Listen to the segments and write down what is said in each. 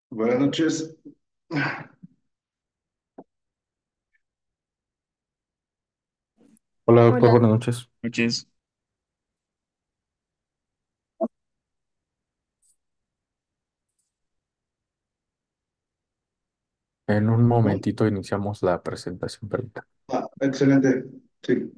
Buenas noches. Hola doctor, Hola, buenas noches. Noches. En un ¿Cómo? momentito iniciamos la presentación, permita. Ah, excelente. Sí.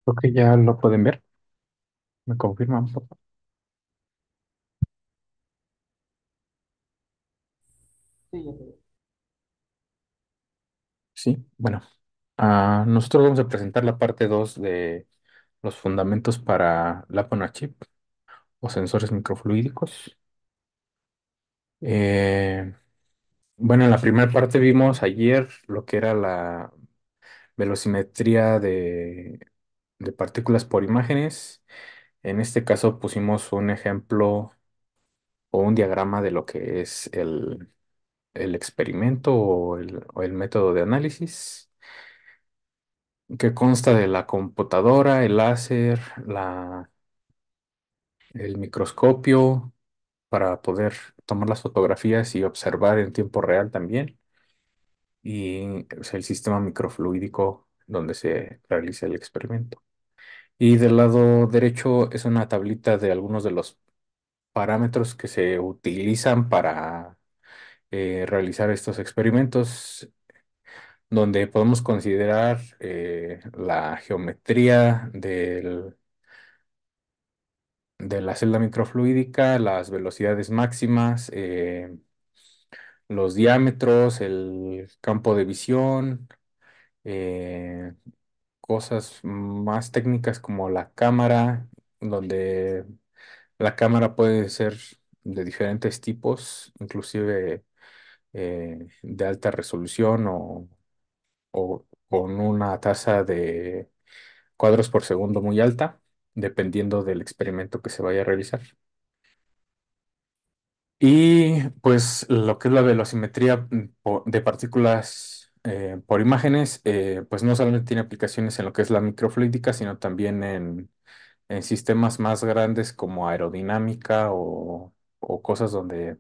Creo que ya lo pueden ver. ¿Me confirman, por favor? Sí, bueno. Nosotros vamos a presentar la parte 2 de los fundamentos para la chip o sensores microfluídicos. Eh, bueno, en la primera parte vimos ayer lo que era la velocimetría de partículas por imágenes. En este caso pusimos un ejemplo o un diagrama de lo que es el experimento o el método de análisis, que consta de la computadora, el láser, el microscopio, para poder tomar las fotografías y observar en tiempo real también, y pues, el sistema microfluídico donde se realiza el experimento. Y del lado derecho es una tablita de algunos de los parámetros que se utilizan para realizar estos experimentos, donde podemos considerar la geometría de la celda microfluídica, las velocidades máximas, los diámetros, el campo de visión, eh, cosas más técnicas como la cámara, donde la cámara puede ser de diferentes tipos, inclusive de alta resolución o con una tasa de cuadros por segundo muy alta, dependiendo del experimento que se vaya a realizar. Y pues lo que es la velocimetría de partículas por imágenes, pues no solamente tiene aplicaciones en lo que es la microfluídica, sino también en sistemas más grandes como aerodinámica o cosas donde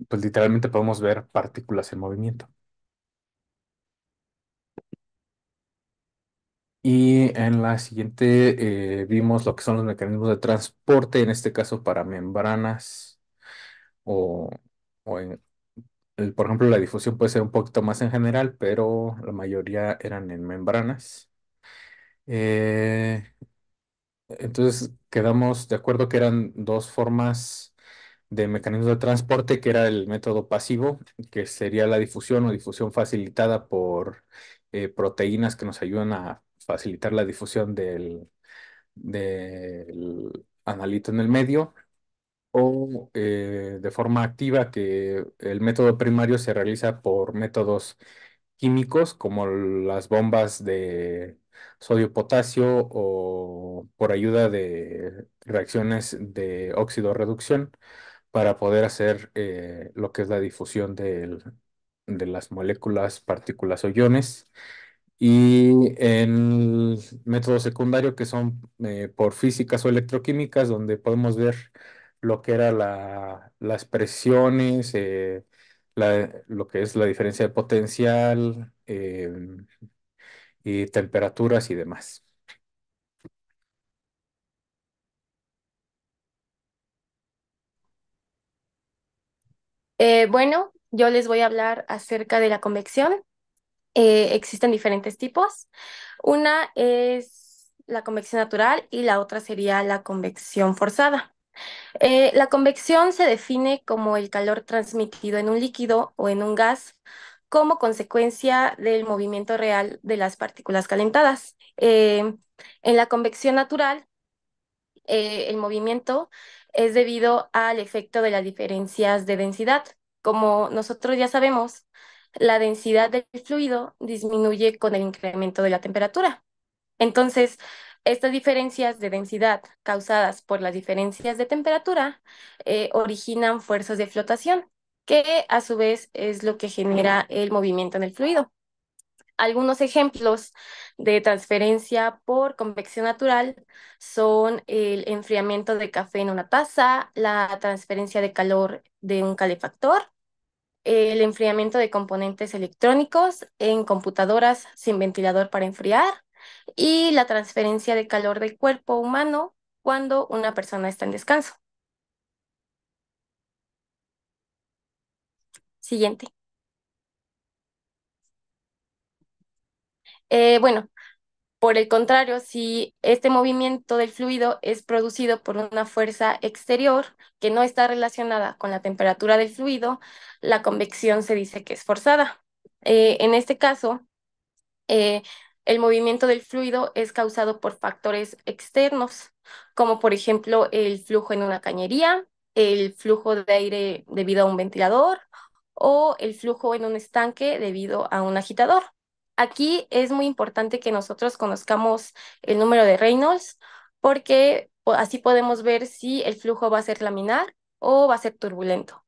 pues literalmente podemos ver partículas en movimiento. Y en la siguiente vimos lo que son los mecanismos de transporte, en este caso para membranas o, por ejemplo, la difusión puede ser un poquito más en general, pero la mayoría eran en membranas. Eh, entonces quedamos de acuerdo que eran dos formas de mecanismos de transporte, que era el método pasivo, que sería la difusión o difusión facilitada por proteínas que nos ayudan a facilitar la difusión del analito en el medio, o de forma activa, que el método primario se realiza por métodos químicos como las bombas de sodio-potasio o por ayuda de reacciones de óxido-reducción para poder hacer lo que es la difusión de las moléculas, partículas o iones. Y en método secundario, que son por físicas o electroquímicas, donde podemos ver lo que era las presiones, lo que es la diferencia de potencial, y temperaturas y demás. Bueno, yo les voy a hablar acerca de la convección. Existen diferentes tipos. Una es la convección natural y la otra sería la convección forzada. La convección se define como el calor transmitido en un líquido o en un gas como consecuencia del movimiento real de las partículas calentadas. En la convección natural, el movimiento es debido al efecto de las diferencias de densidad. Como nosotros ya sabemos, la densidad del fluido disminuye con el incremento de la temperatura. Entonces, estas diferencias de densidad causadas por las diferencias de temperatura originan fuerzas de flotación, que a su vez es lo que genera el movimiento en el fluido. Algunos ejemplos de transferencia por convección natural son el enfriamiento de café en una taza, la transferencia de calor de un calefactor, el enfriamiento de componentes electrónicos en computadoras sin ventilador para enfriar y la transferencia de calor del cuerpo humano cuando una persona está en descanso. Siguiente. Bueno, por el contrario, si este movimiento del fluido es producido por una fuerza exterior que no está relacionada con la temperatura del fluido, la convección se dice que es forzada. En este caso, eh, el movimiento del fluido es causado por factores externos, como por ejemplo el flujo en una cañería, el flujo de aire debido a un ventilador o el flujo en un estanque debido a un agitador. Aquí es muy importante que nosotros conozcamos el número de Reynolds porque así podemos ver si el flujo va a ser laminar o va a ser turbulento.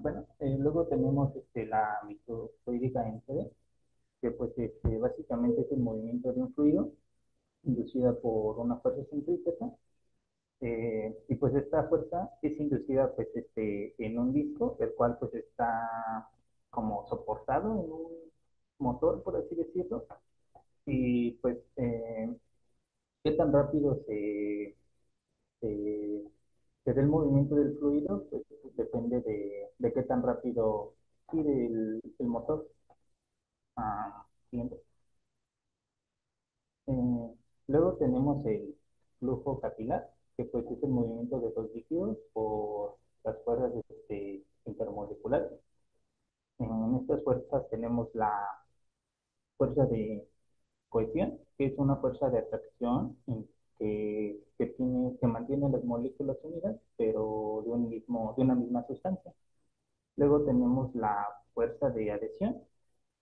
Bueno, luego tenemos la microfluídica en CD, que pues básicamente es el movimiento de un fluido inducida por una fuerza centrípeta, y pues esta fuerza es inducida pues en un disco, el cual pues está como soportado en un motor, por así decirlo, y pues qué tan rápido se, se da el movimiento del fluido, pues depende de qué tan rápido gire el motor. Siguiente. Eh, Luego tenemos el flujo capilar, que pues es el movimiento de los líquidos por las fuerzas intermoleculares. En estas fuerzas tenemos la fuerza de cohesión, que es una fuerza de atracción que mantiene las moléculas unidas, pero de una misma sustancia. Luego tenemos la fuerza de adhesión,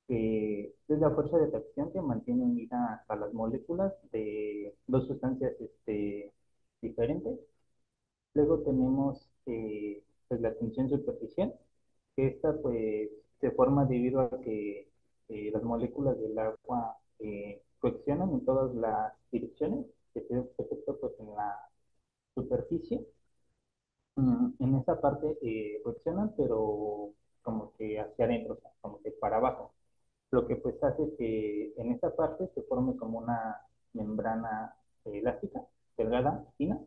que es la fuerza de atracción que mantiene unidas a las moléculas de dos sustancias diferentes. Luego tenemos pues la tensión superficial, que esta pues se forma debido a que las moléculas del agua coaccionan en todas las direcciones, que se efectúa pues en la superficie. En esa parte coaccionan, pero como que hacia adentro, o sea, como que para abajo, lo que pues hace que en esta parte se forme como una membrana elástica, delgada, fina,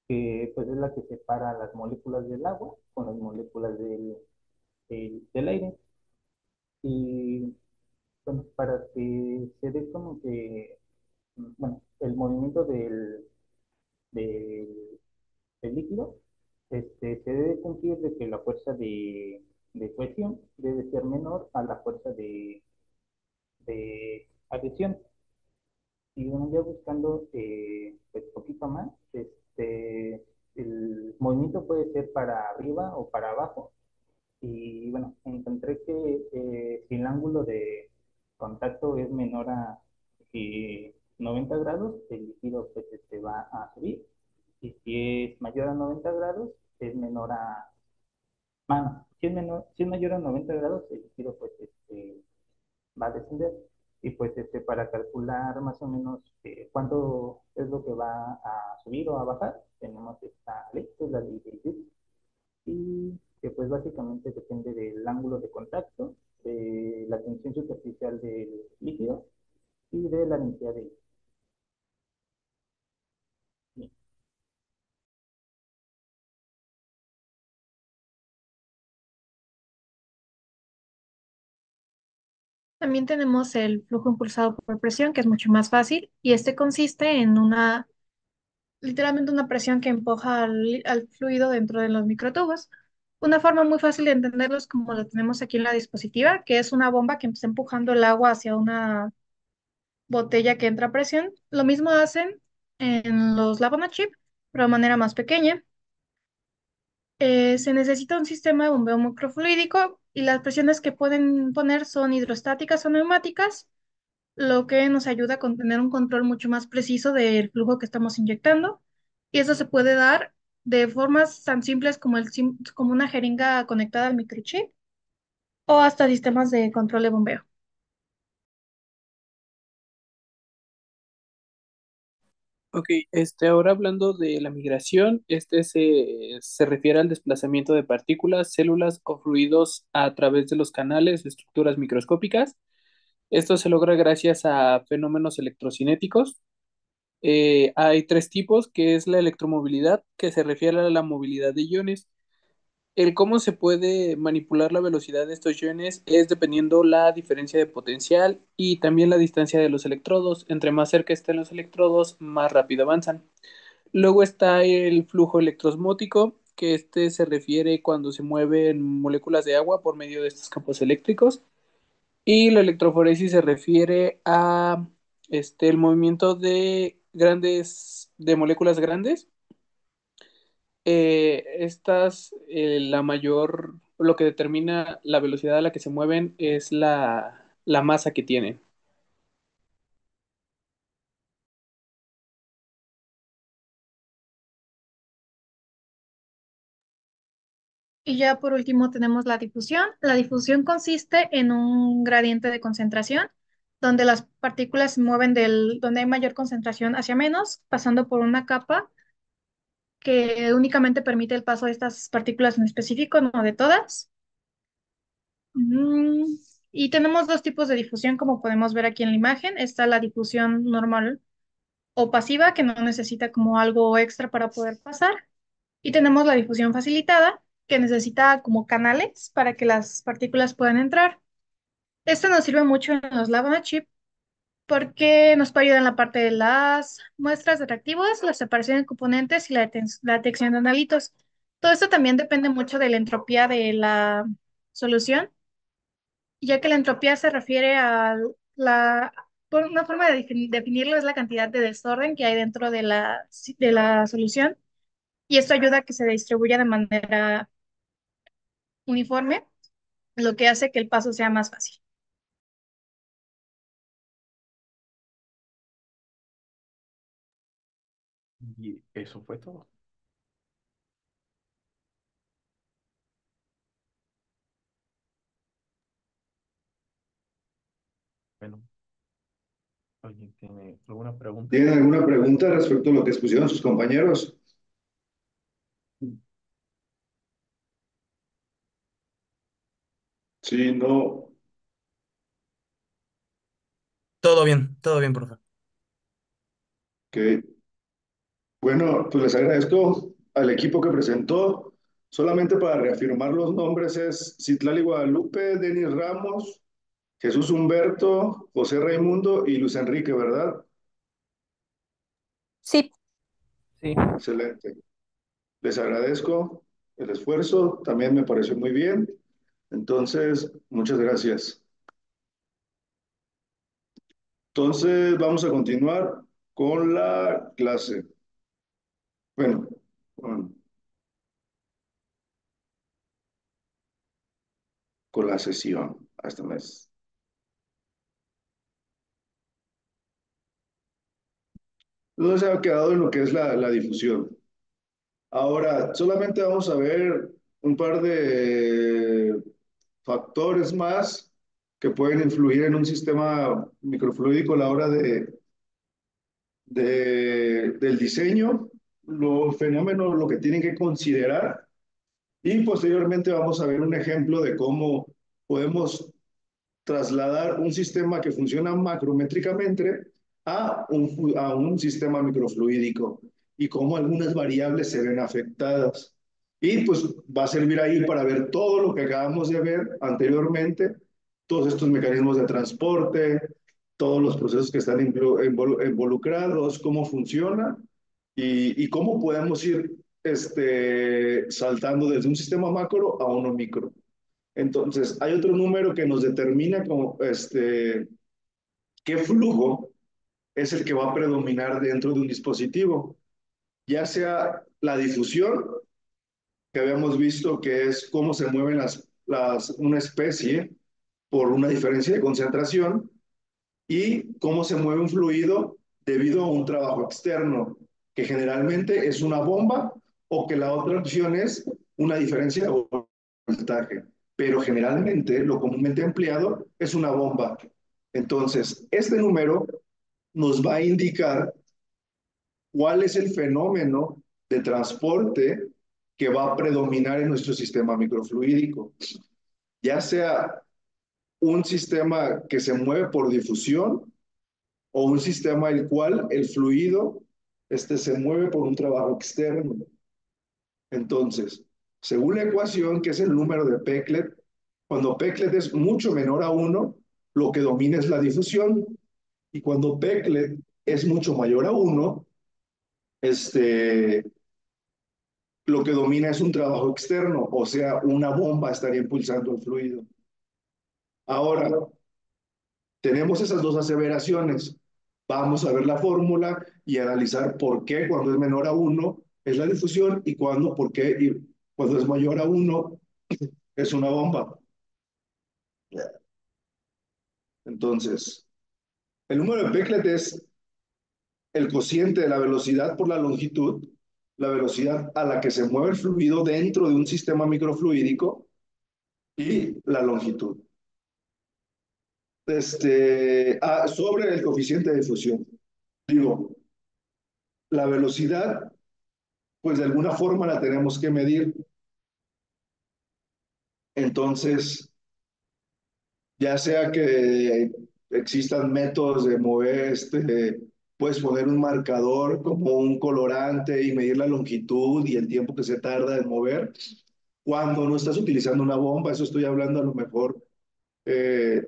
que pues es la que separa las moléculas del agua con las moléculas del aire. Y bueno, para que se dé como que, bueno, el movimiento del, del líquido, se debe cumplir de que la fuerza de cohesión debe ser menor a la fuerza de adhesión. Y bueno, ya buscando pues poquito más, el movimiento puede ser para arriba o para abajo. Y bueno, encontré que si el ángulo de contacto es menor a 90 grados, el líquido pues va a subir. Y si es mayor a 90 grados, es menor a, bueno, si es mayor a 90 grados, el líquido pues va a descender. Y pues para calcular más o menos cuánto es lo que va a subir o a bajar, tenemos esta ley, que es la ley de Joule, y que pues básicamente depende del ángulo de contacto, de la tensión superficial del líquido y de la densidad de líquido. También tenemos el flujo impulsado por presión, que es mucho más fácil, y este consiste en literalmente una presión que empuja al fluido dentro de los microtubos. Una forma muy fácil de entenderlo es como lo tenemos aquí en la dispositiva, que es una bomba que está empujando el agua hacia una botella que entra a presión. Lo mismo hacen en los Lavana Chip, pero de manera más pequeña. Se necesita un sistema de bombeo microfluídico y las presiones que pueden poner son hidrostáticas o neumáticas, lo que nos ayuda a tener un control mucho más preciso del flujo que estamos inyectando. Y eso se puede dar de formas tan simples como, como una jeringa conectada al microchip o hasta sistemas de control de bombeo. Ok, ahora hablando de la migración, se refiere al desplazamiento de partículas, células o fluidos a través de los canales o estructuras microscópicas. Esto se logra gracias a fenómenos electrocinéticos. Hay tres tipos, que es la electromovilidad, que se refiere a la movilidad de iones. El cómo se puede manipular la velocidad de estos iones es dependiendo la diferencia de potencial y también la distancia de los electrodos. Entre más cerca estén los electrodos, más rápido avanzan. Luego está el flujo electrosmótico, que se refiere cuando se mueven moléculas de agua por medio de estos campos eléctricos. Y la electroforesis se refiere a el movimiento de moléculas grandes. Lo que determina la velocidad a la que se mueven es la masa que tienen. Y ya por último tenemos la difusión. La difusión consiste en un gradiente de concentración donde las partículas se mueven donde hay mayor concentración hacia menos, pasando por una capa que únicamente permite el paso de estas partículas en específico, no de todas. Mm, Y tenemos dos tipos de difusión, como podemos ver aquí en la imagen. Está la difusión normal o pasiva, que no necesita como algo extra para poder pasar. Y tenemos la difusión facilitada, que necesita como canales para que las partículas puedan entrar. Esto nos sirve mucho en los Lab on a Chip porque nos puede ayudar en la parte de las muestras de reactivos, la separación de componentes y la detección de analitos. Todo esto también depende mucho de la entropía de la solución, ya que la entropía se refiere a por una forma de definirlo es la cantidad de desorden que hay dentro de la solución, y esto ayuda a que se distribuya de manera uniforme, lo que hace que el paso sea más fácil. Y eso fue todo. Bueno, ¿alguien tiene alguna pregunta? ¿Tienen alguna pregunta respecto a lo que expusieron sus compañeros? Sí, no. Todo bien, profe. Ok. Bueno, pues les agradezco al equipo que presentó. Solamente para reafirmar los nombres es Citlali Guadalupe, Denis Ramos, Jesús Humberto, José Raimundo y Luis Enrique, ¿verdad? Sí, Sí. Excelente. Les agradezco el esfuerzo, también me pareció muy bien. Entonces, muchas gracias. Entonces, vamos a continuar con la clase. Bueno, con, con la sesión. Hasta mes. Entonces, se ha quedado en lo que es la difusión. Ahora, solamente vamos a ver un par de factores más que pueden influir en un sistema microfluídico a la hora del diseño, los fenómenos, lo que tienen que considerar, y posteriormente vamos a ver un ejemplo de cómo podemos trasladar un sistema que funciona macrométricamente a un sistema microfluídico y cómo algunas variables se ven afectadas. Y pues va a servir ahí para ver todo lo que acabamos de ver anteriormente, todos estos mecanismos de transporte, todos los procesos que están involucrados, cómo funciona y cómo podemos ir saltando desde un sistema macro a uno micro. Entonces, hay otro número que nos determina como, qué flujo es el que va a predominar dentro de un dispositivo, ya sea la difusión, que habíamos visto que es cómo se mueven una especie por una diferencia de concentración, y cómo se mueve un fluido debido a un trabajo externo, que generalmente es una bomba o que la otra opción es una diferencia de voltaje. Pero generalmente lo comúnmente empleado es una bomba. Entonces, este número nos va a indicar cuál es el fenómeno de transporte que va a predominar en nuestro sistema microfluídico, ya sea un sistema que se mueve por difusión o un sistema el cual el fluido se mueve por un trabajo externo. Entonces, según la ecuación, que es el número de Peclet, cuando Peclet es mucho menor a 1, lo que domina es la difusión. Y cuando Peclet es mucho mayor a 1, lo que domina es un trabajo externo, o sea, una bomba estaría impulsando el fluido. Ahora, tenemos esas dos aseveraciones. Vamos a ver la fórmula y analizar por qué cuando es menor a 1 es la difusión y por qué y cuando es mayor a 1 es una bomba. Entonces, el número de Peclet es el cociente de la velocidad por la longitud, la velocidad a la que se mueve el fluido dentro de un sistema microfluídico y la longitud. Sobre el coeficiente de difusión. Digo, la velocidad, pues de alguna forma la tenemos que medir. Entonces, ya sea que existan métodos de mover, puedes poner un marcador como un colorante y medir la longitud y el tiempo que se tarda en mover. Cuando no estás utilizando una bomba, eso estoy hablando a lo mejor eh,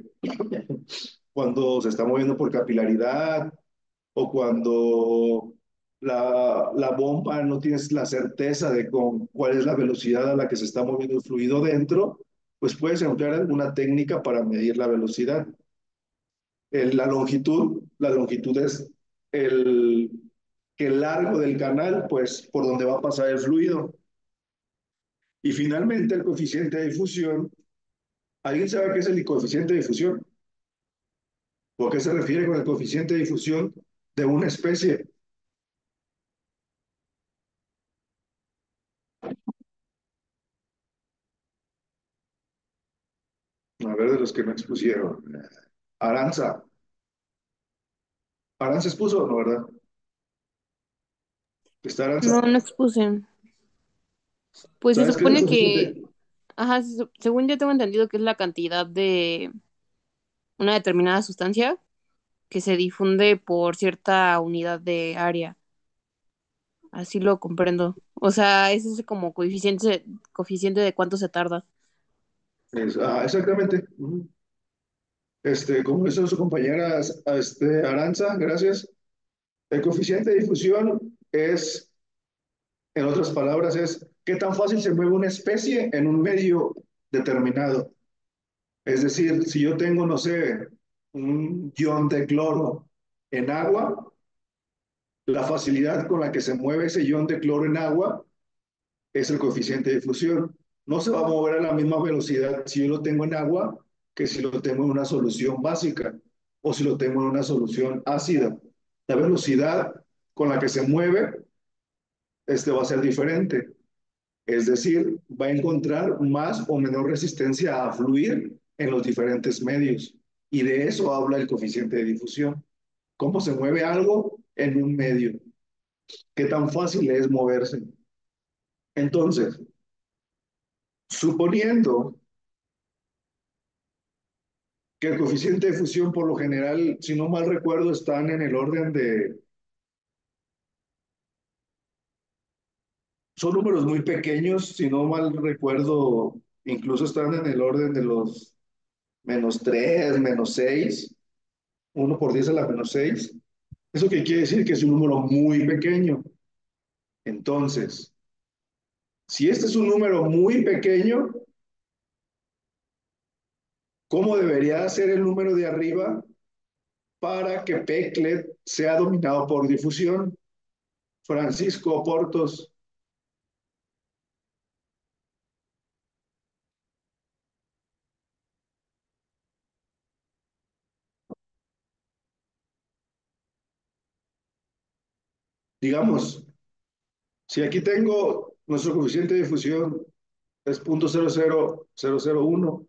cuando se está moviendo por capilaridad o cuando la bomba no tienes la certeza de cuál es la velocidad a la que se está moviendo el fluido dentro, pues puedes emplear alguna técnica para medir la velocidad. La longitud es el, que el largo del canal, pues por donde va a pasar el fluido. Y finalmente el coeficiente de difusión. ¿Alguien sabe qué es el coeficiente de difusión? ¿O a qué se refiere con el coeficiente de difusión de una especie? A ver, de los que no expusieron. Aranza. Aranza expuso, ¿no, verdad? Está No, Aranza. no expuse. Pues se ¿Sabes qué es el supone que, coeficiente? ajá, según yo tengo entendido que es la cantidad de una determinada sustancia que se difunde por cierta unidad de área. Así lo comprendo. O sea, ese es como coeficiente de cuánto se tarda. Exactamente. Como hizo su compañera Aranza, gracias. El coeficiente de difusión es, en otras palabras, es qué tan fácil se mueve una especie en un medio determinado. Es decir, si yo tengo, no sé, un ion de cloro en agua, la facilidad con la que se mueve ese ion de cloro en agua es el coeficiente de difusión. No se va a mover a la misma velocidad si yo lo tengo en agua que si lo tengo en una solución básica o si lo tengo en una solución ácida. La velocidad con la que se mueve este va a ser diferente. Es decir, va a encontrar más o menor resistencia a fluir en los diferentes medios. Y de eso habla el coeficiente de difusión. ¿Cómo se mueve algo en un medio? ¿Qué tan fácil es moverse? Entonces, suponiendo que el coeficiente de fusión por lo general, si no mal recuerdo, están en el orden de, son números muy pequeños, si no mal recuerdo, incluso están en el orden de los -3, -6, 1 por 10 a la -6. ¿Eso qué quiere decir? Que es un número muy pequeño. Entonces, si este es un número muy pequeño, ¿cómo debería ser el número de arriba para que Peclet sea dominado por difusión? Francisco Portos. Digamos, si aquí tengo nuestro coeficiente de difusión es 0.00001,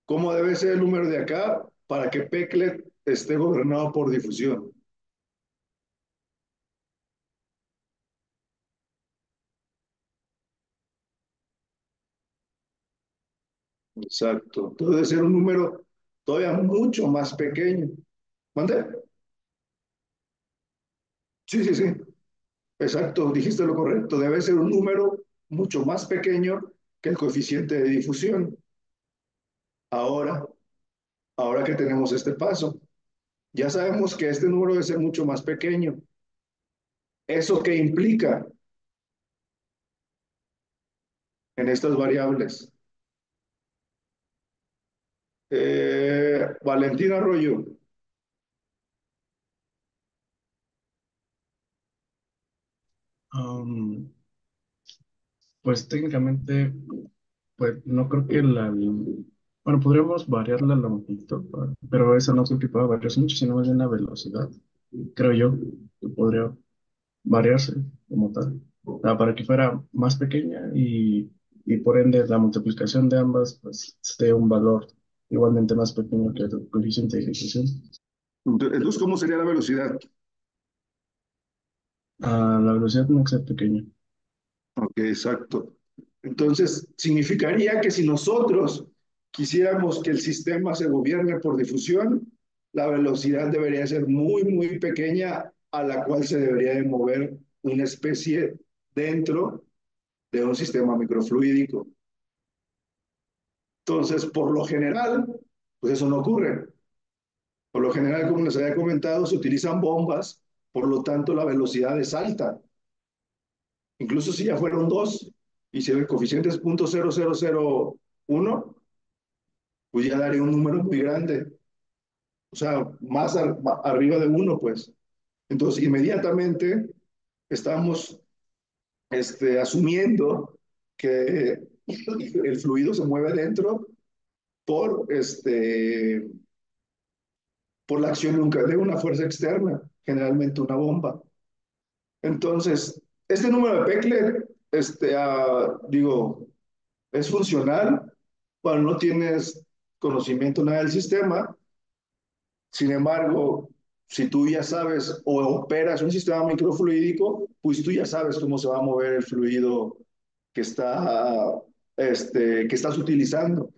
¿cómo debe ser el número de acá para que Peclet esté gobernado por difusión? Exacto. Entonces debe ser un número todavía mucho más pequeño. ¿Mande? Sí, sí, sí. Exacto, dijiste lo correcto. Debe ser un número mucho más pequeño que el coeficiente de difusión. Ahora, ahora que tenemos este paso, ya sabemos que este número debe ser mucho más pequeño. ¿Eso qué implica en estas variables? Valentina Arroyo. Um, pues técnicamente, pues no creo que bueno, podríamos variar la longitud, pero esa no creo que pueda variarse mucho, sino más bien la velocidad. Creo yo que podría variarse como tal, para que fuera más pequeña y por ende la multiplicación de ambas pues esté un valor igualmente más pequeño que el coeficiente de ejecución. Entonces, ¿cómo sería la velocidad? La velocidad tiene que ser pequeña. Ok, exacto. Entonces, significaría que si nosotros quisiéramos que el sistema se gobierne por difusión, la velocidad debería ser muy, muy pequeña a la cual se debería de mover una especie dentro de un sistema microfluídico. Entonces, por lo general, pues eso no ocurre. Por lo general, como les había comentado, se utilizan bombas, por lo tanto la velocidad es alta. Incluso si ya fueron dos y si el coeficiente es 0.0001, pues ya daría un número muy grande. O sea, más arriba de uno, pues. Entonces, inmediatamente estamos asumiendo que el fluido se mueve dentro por, por la acción de una fuerza externa, generalmente una bomba. Entonces, este número de Peclet, digo, es funcional cuando no tienes conocimiento nada del sistema. Sin embargo, si tú ya sabes o operas un sistema microfluídico, pues tú ya sabes cómo se va a mover el fluido que que estás utilizando.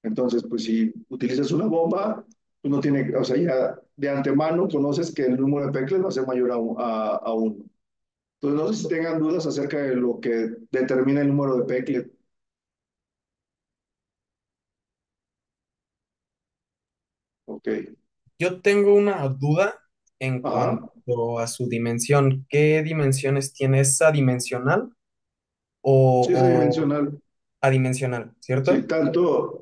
Entonces, pues si utilizas una bomba, pues no tiene, o sea, ya de antemano conoces que el número de Peclet va a ser mayor a 1. Entonces, no sé si tengan dudas acerca de lo que determina el número de Peclet. Ok. Yo tengo una duda en Ajá. cuanto a su dimensión. ¿Qué dimensiones tiene? ¿Es adimensional Sí, es o adimensional. adimensional, Sí, cierto?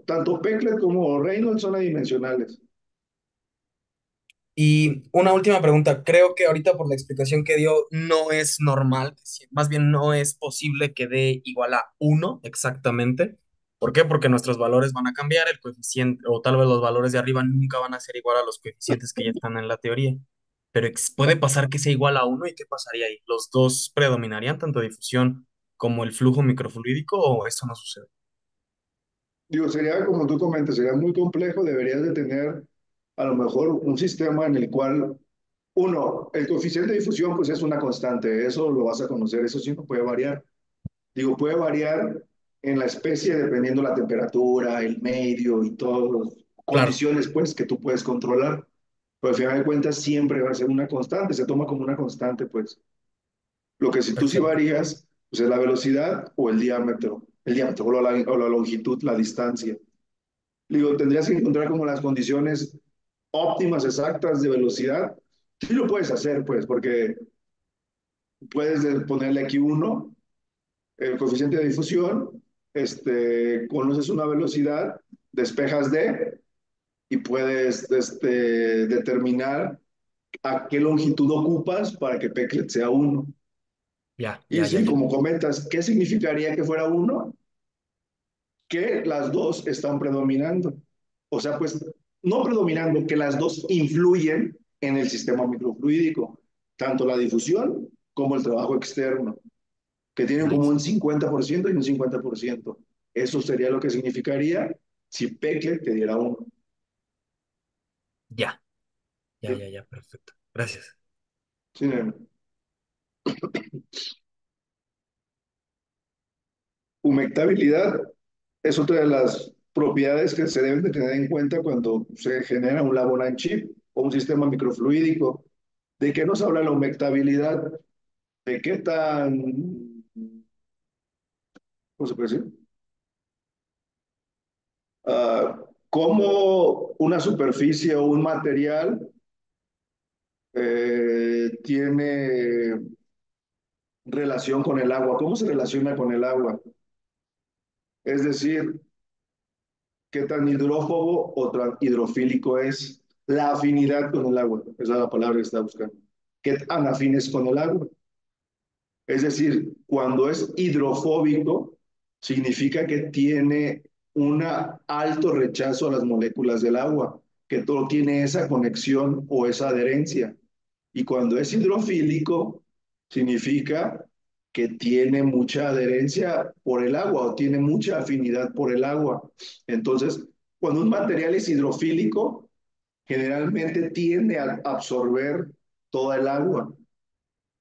tanto Peclet como Reynolds son adimensionales. Y una última pregunta. Creo que ahorita por la explicación que dio no es normal, más bien no es posible que dé igual a uno exactamente. ¿Por qué? Porque nuestros valores van a cambiar, el coeficiente, o tal vez los valores de arriba nunca van a ser igual a los coeficientes que ya están en la teoría. pero puede pasar que sea igual a uno, ¿y qué pasaría ahí? ¿Los dos predominarían, tanto difusión como el flujo microfluídico, o eso no sucede? Digo, sería como tú comentas, sería muy complejo, deberías de tener a lo mejor un sistema en el cual, uno, el coeficiente de difusión pues es una constante, eso lo vas a conocer, eso sí no puede variar. Digo, puede variar en la especie dependiendo la temperatura, el medio y todas Claro, condiciones pues que tú puedes controlar. Pero al final de cuentas siempre va a ser una constante, se toma como una constante pues. Lo que si tú sí perfecto. varías, pues es la velocidad o el diámetro o la longitud, la distancia. Digo, tendrías que encontrar como las condiciones óptimas, exactas de velocidad. Sí lo puedes hacer pues, porque puedes ponerle aquí uno el coeficiente de difusión, conoces una velocidad, despejas D y puedes determinar a qué longitud ocupas para que Pecklet sea uno. Ya, Y ya, ya, sí, ya. como comentas, ¿qué significaría que fuera uno? Que las dos están predominando. O sea, pues no predominando, que las dos influyen en el sistema microfluídico, tanto la difusión como el trabajo externo, que tienen como un Listo. 50% y un 50%. Eso sería lo que significaría si Pecklet te diera uno. Ya, ya, ya, ya, perfecto. Gracias. Sí, humectabilidad es otra de las propiedades que se deben de tener en cuenta cuando se genera un Laboran chip o un sistema microfluídico. ¿De qué nos habla la humectabilidad? ¿De qué tan, cómo se puede decir? ¿Cómo una superficie o un material tiene relación con el agua? ¿Cómo se relaciona con el agua? Es decir, qué tan hidrófobo o tan hidrofílico es la afinidad con el agua. Esa es la palabra que está buscando. ¿Qué tan afín es con el agua? Es decir, cuando es hidrofóbico, significa que tiene un alto rechazo a las moléculas del agua, que todo tiene esa conexión o esa adherencia. Y cuando es hidrofílico, significa que tiene mucha adherencia por el agua o tiene mucha afinidad por el agua. Entonces, cuando un material es hidrofílico, generalmente tiende a absorber toda el agua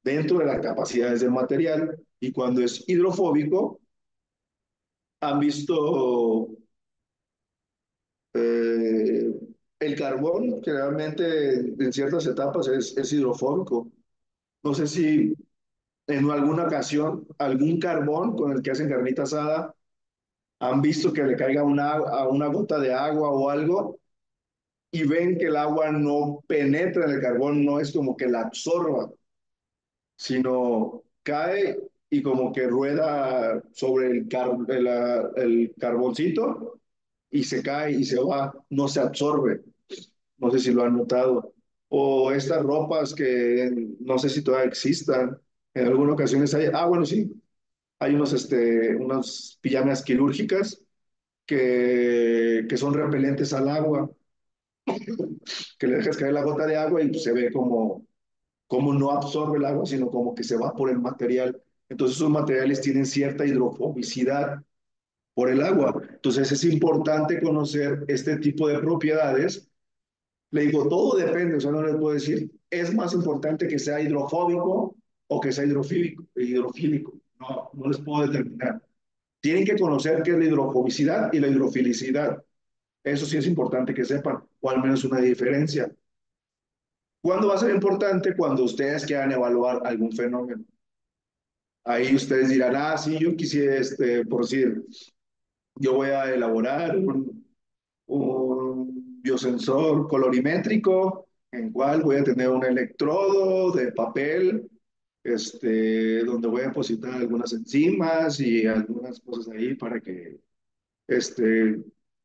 dentro de las capacidades del material. Y cuando es hidrofóbico, han visto eh, el carbón, generalmente en ciertas etapas es hidrofóbico. No sé si en alguna ocasión algún carbón con el que hacen carnita asada han visto que le caiga a una gota de agua o algo y ven que el agua no penetra en el carbón, no es como que la absorba, sino cae y como que rueda sobre el carboncito y se cae y se va, no se absorbe. No sé si lo han notado. O estas ropas que no sé si todavía existan. En algunas ocasiones hay, bueno, sí, hay unas pijamas quirúrgicas que son repelentes al agua, que le dejas caer la gota de agua y se ve como no absorbe el agua, sino como que se va por el material. Entonces esos materiales tienen cierta hidrofobicidad por el agua. Entonces es importante conocer este tipo de propiedades. Le digo, todo depende, o sea, no les puedo decir, es más importante que sea hidrofóbico o que sea hidrofílico. No, no les puedo determinar. Tienen que conocer qué es la hidrofobicidad y la hidrofilicidad. Eso sí es importante que sepan, o al menos una diferencia. ¿Cuándo va a ser importante? Cuando ustedes quieran evaluar algún fenómeno. Ahí ustedes dirán, sí, yo quisiera, por decir, yo voy a elaborar un biosensor colorimétrico, en cual voy a tener un electrodo de papel, donde voy a depositar algunas enzimas y algunas cosas ahí para que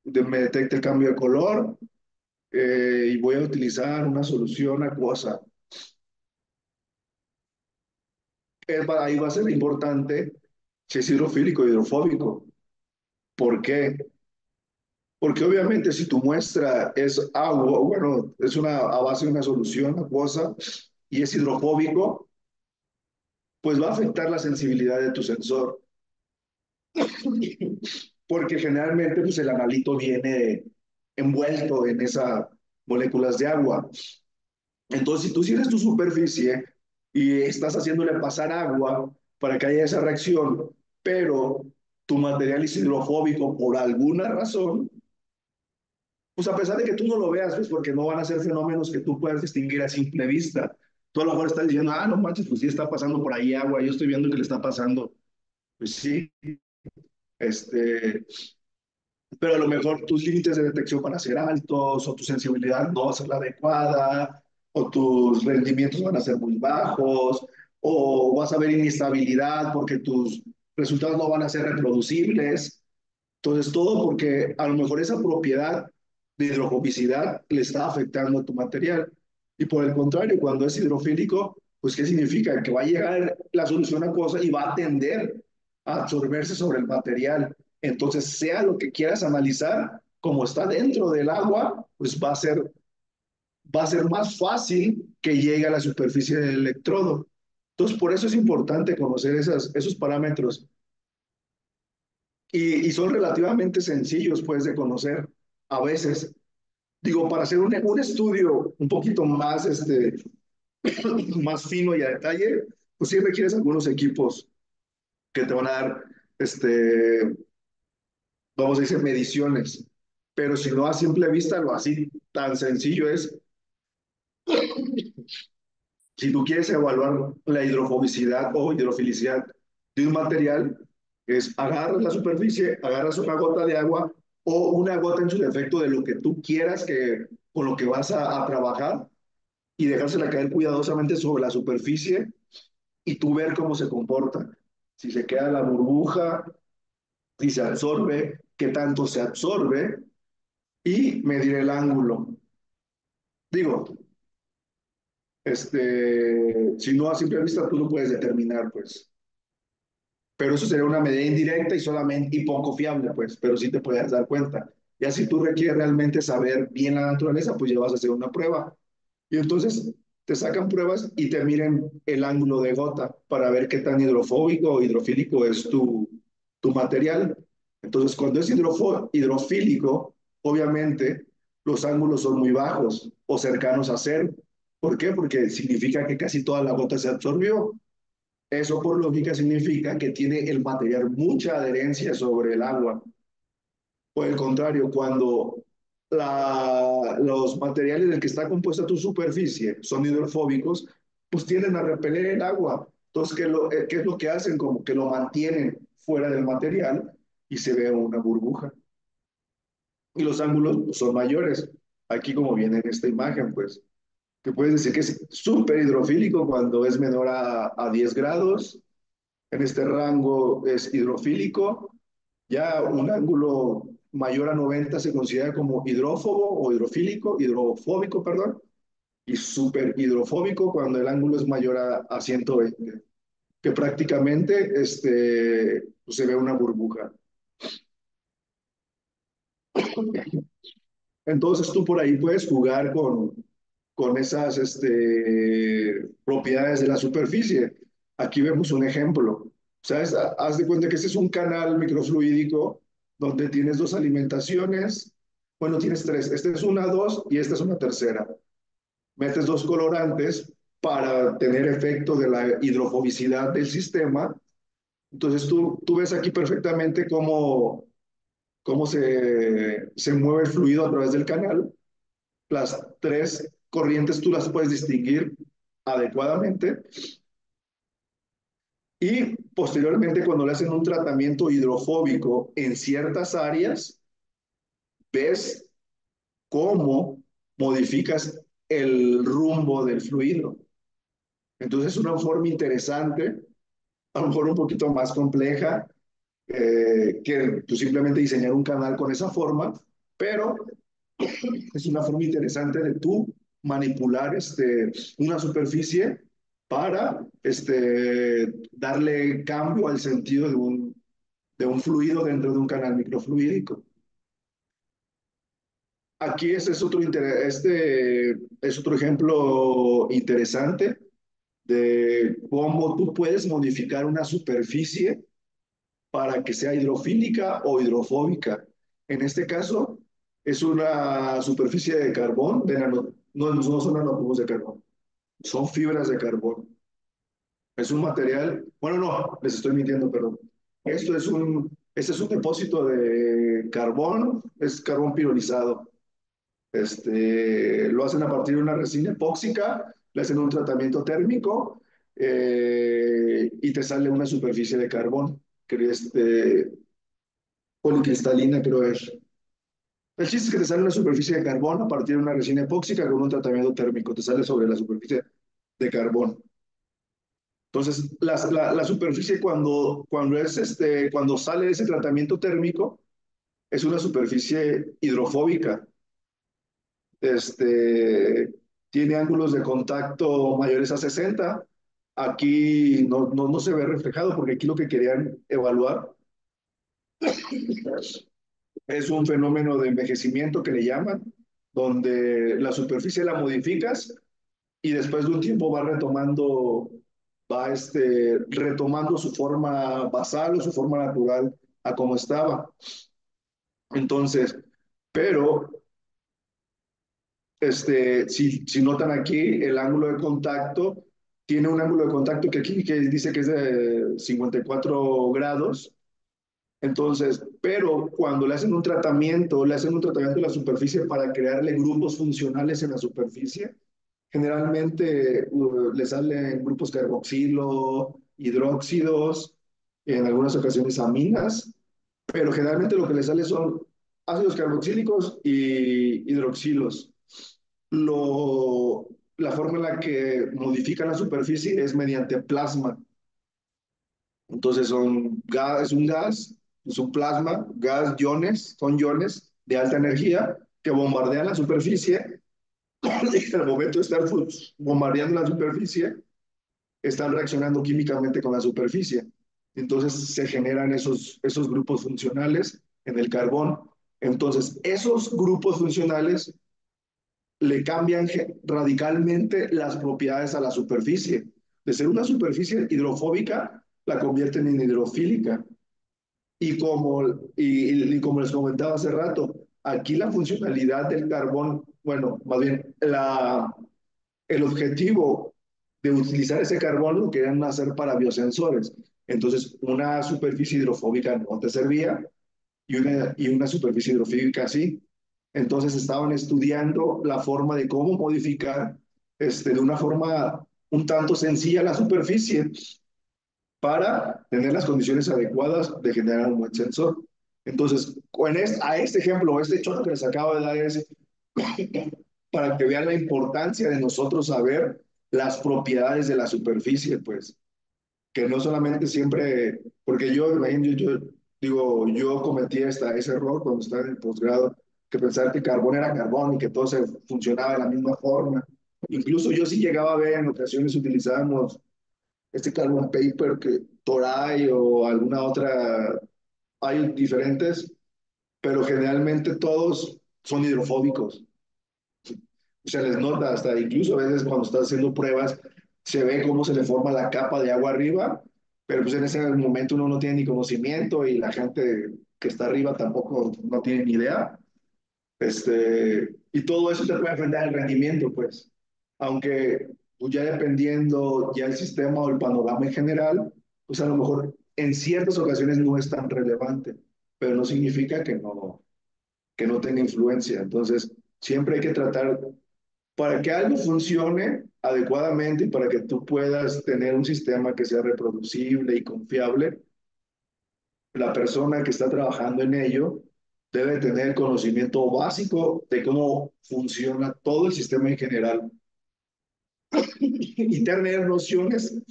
me detecte el cambio de color, y voy a utilizar una solución acuosa. Ahí va a ser importante si es hidrofílico o hidrofóbico. ¿Por qué? Porque obviamente si tu muestra es agua, bueno, es una a base de una solución acuosa y es hidrofóbico, pues va a afectar la sensibilidad de tu sensor. Porque generalmente pues, el analito viene envuelto en esas moléculas de agua. Entonces, si tú tienes tu superficie y estás haciéndole pasar agua para que haya esa reacción, pero tu material es hidrofóbico por alguna razón, pues a pesar de que tú no lo veas, pues porque no van a ser fenómenos que tú puedas distinguir a simple vista. Tú a lo mejor estás diciendo, no manches, pues sí está pasando por ahí agua, yo estoy viendo que le está pasando. Pues sí, este, pero a lo mejor tus límites de detección van a ser altos, o tu sensibilidad no va a ser la adecuada, o tus rendimientos van a ser muy bajos, o vas a ver inestabilidad porque tus resultados no van a ser reproducibles. Entonces, todo porque a lo mejor esa propiedad de hidrofobicidad le está afectando a tu material. Y por el contrario, cuando es hidrofílico, pues ¿qué significa? Que va a llegar la solución acuosa y va a tender a absorberse sobre el material. Entonces, sea lo que quieras analizar, como está dentro del agua, pues va a ser más fácil que llegue a la superficie del electrodo. Entonces, por eso es importante conocer esos parámetros y son relativamente sencillos, pues, de conocer a veces. Digo, para hacer un estudio un poquito más, más fino y a detalle, pues sí requieres algunos equipos que te van a dar, vamos a decir, mediciones. Pero si no a simple vista, lo así tan sencillo es, si tú quieres evaluar la hidrofobicidad o hidrofilicidad de un material, es agarras la superficie, agarras una gota de agua o una gota en su defecto de lo que tú quieras que, con lo que vas a trabajar y dejársela caer cuidadosamente sobre la superficie y tú ver cómo se comporta. Si se queda la burbuja, si se absorbe, qué tanto se absorbe y medir el ángulo. Digo, si no a simple vista tú lo puedes determinar, pues. Pero eso sería una medida indirecta y solamente y poco fiable, pues, pero sí te puedes dar cuenta. Ya si tú requieres realmente saber bien la naturaleza, pues llevas a hacer una prueba. Y entonces te sacan pruebas y te miren el ángulo de gota para ver qué tan hidrofóbico o hidrofílico es tu material. Entonces, cuando es hidrofílico, obviamente los ángulos son muy bajos o cercanos a cero. ¿Por qué? Porque significa que casi toda la gota se absorbió. Eso por lógica significa que tiene el material mucha adherencia sobre el agua. Por el contrario, cuando los materiales del que está compuesta tu superficie son hidrofóbicos, pues tienden a repeler el agua. Entonces, ¿qué es lo que hacen? Como que lo mantienen fuera del material y se ve una burbuja. Y los ángulos pues, son mayores. Aquí como viene en esta imagen, pues, que puedes decir que es súper hidrofílico cuando es menor a 10 grados. En este rango es hidrofílico. Ya un ángulo mayor a 90 se considera como hidrófobo o hidrofóbico, perdón, y súper hidrofóbico cuando el ángulo es mayor a 120, que prácticamente pues se ve una burbuja. Entonces tú por ahí puedes jugar con esas propiedades de la superficie. Aquí vemos un ejemplo. ¿Sabes? Haz de cuenta que este es un canal microfluídico donde tienes dos alimentaciones. Bueno, tienes tres. Esta es una, dos y esta es una tercera. Metes dos colorantes para tener efecto de la hidrofobicidad del sistema. Entonces tú ves aquí perfectamente cómo se mueve el fluido a través del canal. Las tres corrientes tú las puedes distinguir adecuadamente y posteriormente cuando le hacen un tratamiento hidrofóbico en ciertas áreas, ves cómo modificas el rumbo del fluido. Entonces es una forma interesante, a lo mejor un poquito más compleja, que tú simplemente diseñar un canal con esa forma, pero es una forma interesante de tú manipular una superficie para darle cambio al sentido de un fluido dentro de un canal microfluídico. aquí este es este es otro ejemplo interesante de cómo tú puedes modificar una superficie para que sea hidrofílica o hidrofóbica. En este caso, es una superficie de carbón, no son nanotubos de carbón, son fibras de carbón. Es un material, bueno, no, les estoy mintiendo, perdón. Este es un depósito de carbón, es carbón pirolizado. Lo hacen a partir de una resina epóxica, le hacen un tratamiento térmico y te sale una superficie de carbón, que policristalina creo es. El chiste es que te sale una superficie de carbón a partir de una resina epóxica con un tratamiento térmico, te sale sobre la superficie de carbón. Entonces, la superficie cuando sale ese tratamiento térmico es una superficie hidrofóbica. Este, Tiene ángulos de contacto mayores a 60. Aquí no se ve reflejado porque aquí lo que querían evaluar es un fenómeno de envejecimiento que le llaman, donde la superficie la modificas y después de un tiempo va retomando su forma basal o su forma natural a como estaba. Entonces, pero si notan aquí, el ángulo de contacto tiene un ángulo de contacto que aquí que dice que es de 54 grados. Entonces, pero cuando le hacen un tratamiento a la superficie para crearle grupos funcionales en la superficie, generalmente le salen grupos carboxilo, hidróxidos, en algunas ocasiones aminas, pero generalmente lo que le sale son ácidos carboxílicos y hidroxilos. La forma en la que modifican la superficie es mediante plasma. Entonces es un gas, es un plasma, gas, son iones de alta energía que bombardean la superficie y al momento de estar bombardeando la superficie, están reaccionando químicamente con la superficie. Entonces se generan esos grupos funcionales en el carbón. Entonces, esos grupos funcionales le cambian radicalmente las propiedades a la superficie. De ser una superficie hidrofóbica, la convierten en hidrofílica. Y como les comentaba hace rato, aquí la funcionalidad del carbón, bueno, más bien el objetivo de utilizar ese carbón lo querían hacer para biosensores. Entonces, una superficie hidrofóbica no te servía y una superficie hidrofílica sí. Entonces estaban estudiando la forma de cómo modificar de una forma un tanto sencilla la superficie para tener las condiciones adecuadas de generar un buen sensor. Entonces, a este ejemplo, este chorro que les acabo de dar es para que vean la importancia de nosotros saber las propiedades de la superficie, pues que no solamente siempre, porque yo digo, yo cometí ese error cuando estaba en el posgrado, que pensar que carbón era carbón y que todo se funcionaba de la misma forma. Incluso yo sí llegaba a ver en ocasiones utilizábamos este carbon paper que Toray o alguna otra, hay diferentes, pero generalmente todos son hidrofóbicos. O sea, les nota hasta, incluso a veces cuando estás haciendo pruebas, se ve cómo se le forma la capa de agua arriba, pero pues en ese momento uno no tiene ni conocimiento y la gente que está arriba tampoco no tiene ni idea. Y todo eso te puede afectar el rendimiento, pues. Aunque pues ya dependiendo ya el sistema o el panorama en general, pues a lo mejor en ciertas ocasiones no es tan relevante, pero no significa que no tenga influencia. Entonces, siempre hay que tratar para que algo funcione adecuadamente y para que tú puedas tener un sistema que sea reproducible y confiable, la persona que está trabajando en ello debe tener conocimiento básico de cómo funciona todo el sistema en general y tener nociones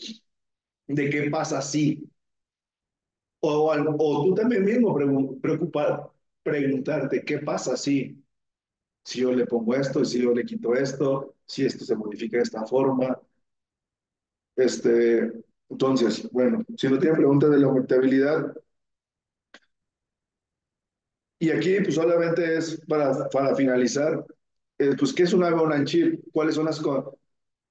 de qué pasa si. O tú también mismo preguntarte qué pasa si yo le pongo esto, si yo le quito esto, si esto se modifica de esta forma. Este, entonces, bueno, si no tienen preguntas de la aumentabilidad, Y aquí, pues solamente es para finalizar, pues, ¿qué es una bone and chip? ¿Cuáles son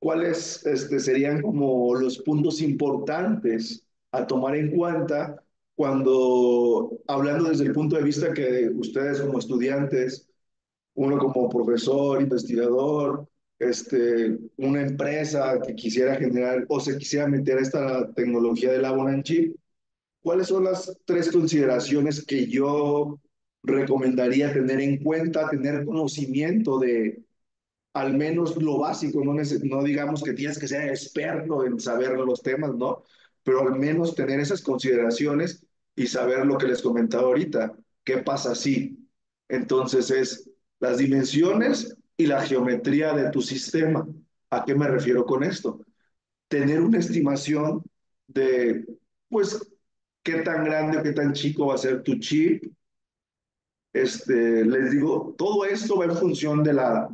cuáles serían como los puntos importantes a tomar en cuenta cuando, hablando desde el punto de vista que ustedes como estudiantes, uno como profesor, investigador, una empresa que quisiera generar o se quisiera meter a esta tecnología de la bone and chip? ¿Cuáles son las tres consideraciones que yo recomendaría tener en cuenta, tener conocimiento de al menos lo básico? No, no digamos que tienes que ser experto en saber los temas, ¿no? Pero al menos tener esas consideraciones y saber lo que les comentaba ahorita, qué pasa si. Entonces es las dimensiones y la geometría de tu sistema. ¿A qué me refiero con esto? Tener una estimación de, pues, qué tan grande o qué tan chico va a ser tu chip. Les digo, todo esto va en función de la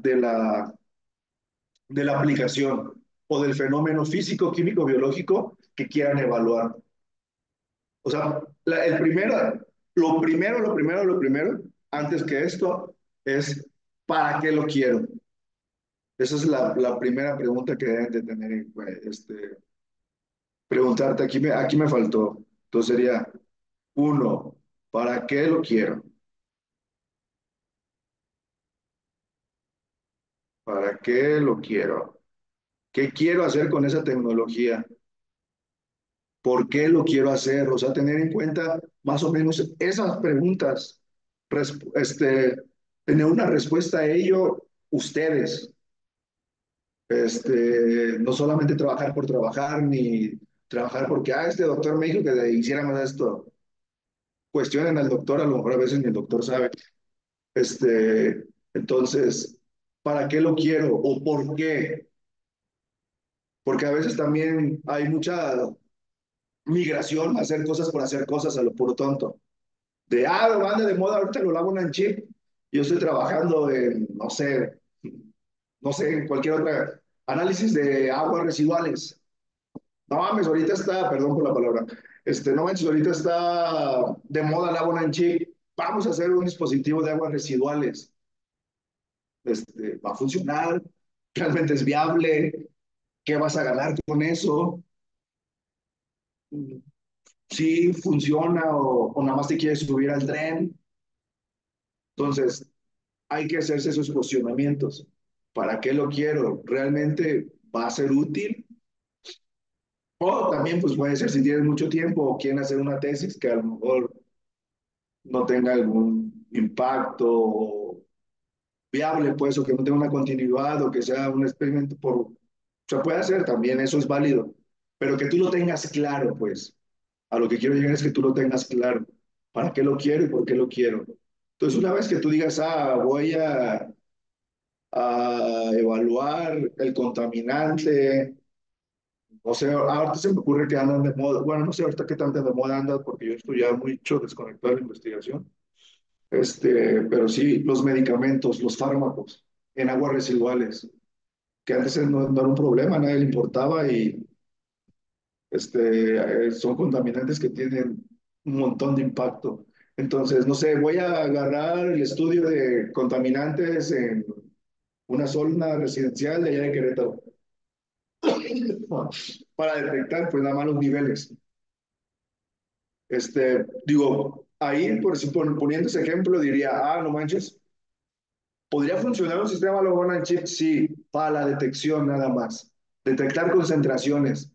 aplicación o del fenómeno físico, químico, biológico que quieran evaluar. O sea, lo primero, antes que esto, es ¿para qué lo quiero? Esa es la primera pregunta que deben de tener, preguntarte. Aquí me faltó. Entonces sería, uno, ¿para qué lo quiero? ¿Para qué lo quiero? ¿Qué quiero hacer con esa tecnología? ¿Por qué lo quiero hacer? O sea, tener en cuenta más o menos esas preguntas, tener una respuesta a ello ustedes, no solamente trabajar por trabajar, ni trabajar porque, este doctor me dijo que hiciéramos esto. Cuestionen al doctor, a lo mejor a veces ni el doctor sabe. Entonces, ¿para qué lo quiero o por qué? Porque a veces también hay mucha migración a hacer cosas por hacer cosas a lo puro tonto. Anda de moda, ahorita lo lavo en chip. Yo estoy trabajando en, no sé, en cualquier otra análisis de aguas residuales. No mames, ahorita está, perdón por la palabra, no manches, ahorita está de moda el agua en chip. Vamos a hacer un dispositivo de aguas residuales. ¿Va a funcionar? ¿Realmente es viable? ¿Qué vas a ganar con eso? ¿Sí funciona o nada más te quieres subir al tren? Entonces, hay que hacerse esos cuestionamientos. ¿Para qué lo quiero? ¿Realmente va a ser útil? O también, pues puede ser si tienes mucho tiempo o quieren hacer una tesis que a lo mejor no tenga algún impacto viable, pues, o que no tenga una continuidad o que sea un experimento o sea, puede hacer también, eso es válido, pero que tú lo tengas claro, pues. A lo que quiero llegar es que tú lo tengas claro. ¿Para qué lo quiero y por qué lo quiero? Entonces, una vez que tú digas, voy a evaluar el contaminante. No sé, ahorita se me ocurre que andan de moda. Bueno, no sé ahorita qué tanto de moda andan porque yo estoy ya mucho desconectado de la investigación. Pero sí, los medicamentos, los fármacos en aguas residuales, que antes no era un problema, a nadie le importaba y son contaminantes que tienen un montón de impacto. Entonces, no sé, voy a agarrar el estudio de contaminantes en una zona residencial de allá de Querétaro para detectar pues nada más los niveles. Digo, ahí poniendo ese ejemplo diría, no manches, ¿podría funcionar un sistema Logon and Chip? Sí, para la detección nada más, detectar concentraciones.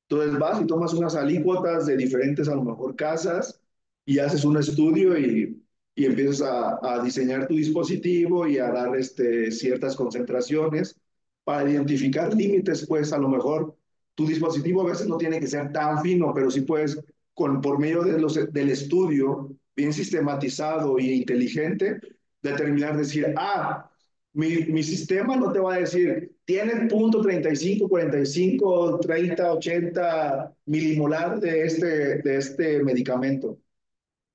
Entonces vas y tomas unas alícuotas de diferentes a lo mejor casas y haces un estudio y empiezas a diseñar tu dispositivo y a dar ciertas concentraciones para identificar límites, pues a lo mejor tu dispositivo a veces no tiene que ser tan fino, pero sí puedes, por medio del estudio bien sistematizado e inteligente, determinar, decir, mi sistema no te va a decir, tiene punto 35, 45, 30, 80 milimolar de este medicamento.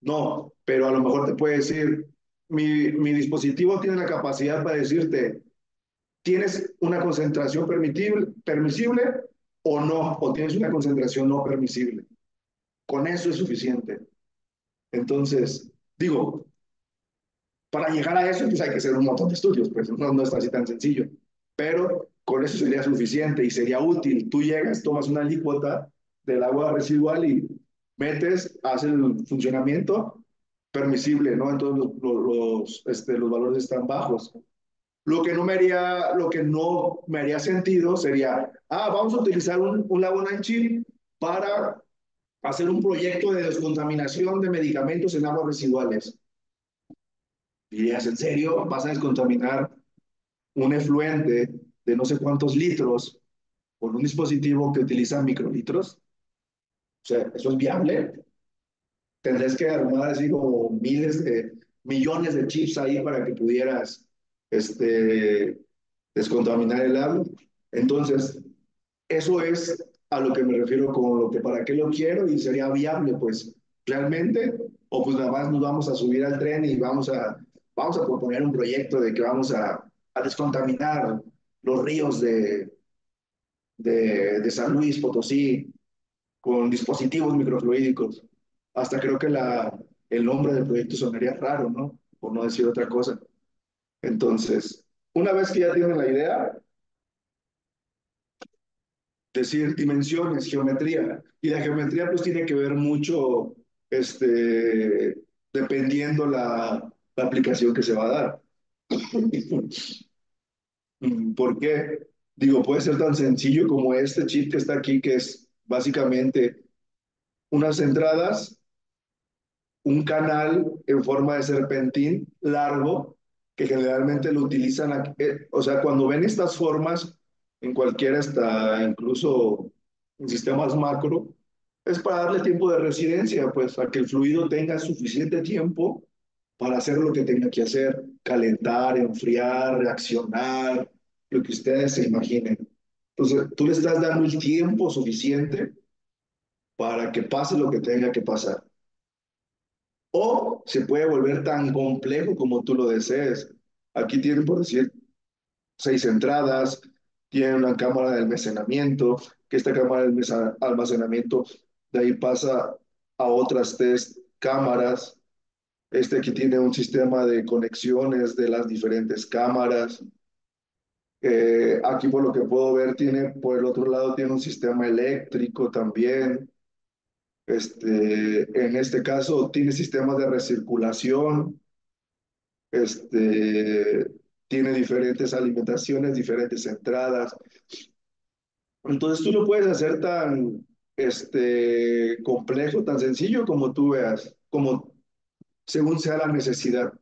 No, pero a lo mejor te puede decir, mi dispositivo tiene la capacidad para decirte, ¿tienes una concentración permisible o no? ¿O tienes una concentración no permisible? Con eso es suficiente. Entonces, digo, Para llegar a eso, pues hay que hacer un montón de estudios, pues no es así tan sencillo. Pero con eso sería suficiente y sería útil. Tú llegas, tomas una alícuota del agua residual y metes, haces el funcionamiento permisible, ¿no? Entonces los valores están bajos. Lo que no me haría sentido sería, vamos a utilizar un lago Nanchil para hacer un proyecto de descontaminación de medicamentos en aguas residuales. Dirías, ¿en serio? ¿Vas a descontaminar un efluente de no sé cuántos litros con un dispositivo que utiliza microlitros? O sea, ¿eso es viable? Tendrías que armar así como millones de chips ahí para que pudieras descontaminar el agua. Entonces, eso es a lo que me refiero con lo que para qué lo quiero y sería viable, pues, realmente, o pues nada más nos vamos a subir al tren y vamos a proponer un proyecto de que vamos a descontaminar los ríos de San Luis Potosí con dispositivos microfluídicos. Hasta creo que el nombre del proyecto sonaría raro, ¿no? Por no decir otra cosa. Entonces, una vez que ya tienen la idea, decir dimensiones, geometría. Y la geometría pues tiene que ver mucho, dependiendo la aplicación que se va a dar. ¿Por qué? Digo, puede ser tan sencillo como este chip que está aquí, que es básicamente unas entradas, un canal en forma de serpentín largo, que generalmente lo utilizan, o sea, cuando ven estas formas, en cualquiera está, incluso en sistemas macro, es para darle tiempo de residencia, pues a que el fluido tenga suficiente tiempo para hacer lo que tenga que hacer, calentar, enfriar, reaccionar, lo que ustedes se imaginen. Entonces, tú le estás dando el tiempo suficiente para que pase lo que tenga que pasar. O se puede volver tan complejo como tú lo desees. Aquí tienen, por decir, 6 entradas, tienen una cámara de almacenamiento, que esta cámara de almacenamiento de ahí pasa a otras 3 cámaras. Este aquí tiene un sistema de conexiones de las diferentes cámaras. Aquí por lo que puedo ver tiene, por el otro lado tiene un sistema eléctrico también. En este caso tiene sistemas de recirculación, tiene diferentes alimentaciones, diferentes entradas. Entonces tú lo puedes hacer tan complejo, tan sencillo como tú veas, como según sea la necesidad.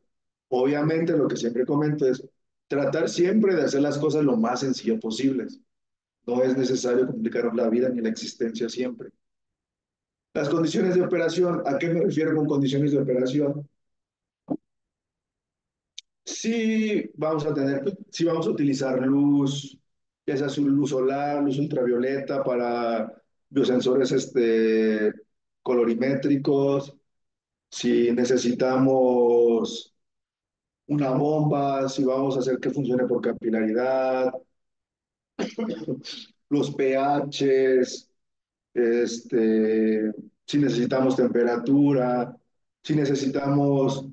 Obviamente lo que siempre comento es tratar siempre de hacer las cosas lo más sencillo posibles. No es necesario complicar la vida ni la existencia siempre. Las condiciones de operación, ¿a qué me refiero con condiciones de operación? Sí vamos a utilizar luz, ya sea luz solar, luz ultravioleta para biosensores colorimétricos. Si necesitamos una bomba, si vamos a hacer que funcione por capilaridad, los pHs, si necesitamos temperatura, si necesitamos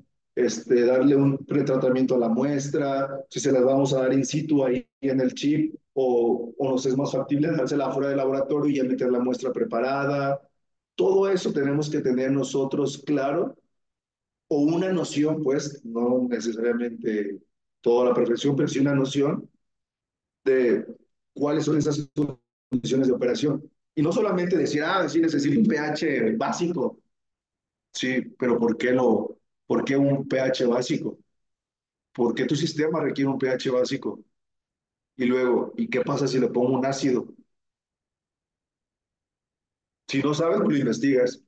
darle un pretratamiento a la muestra, si se las vamos a dar in situ ahí en el chip o nos es más factible dársela fuera del laboratorio y ya meter la muestra preparada. Todo eso tenemos que tener nosotros claro o una noción, pues, no necesariamente toda la perfección, pero sí una noción de cuáles son esas condiciones de operación. Y no solamente decir, sí necesito un pH básico. Sí, pero ¿por qué un pH básico? ¿Por qué tu sistema requiere un pH básico? Y luego, ¿y qué pasa si le pongo un ácido? Si no sabes, pues lo investigas.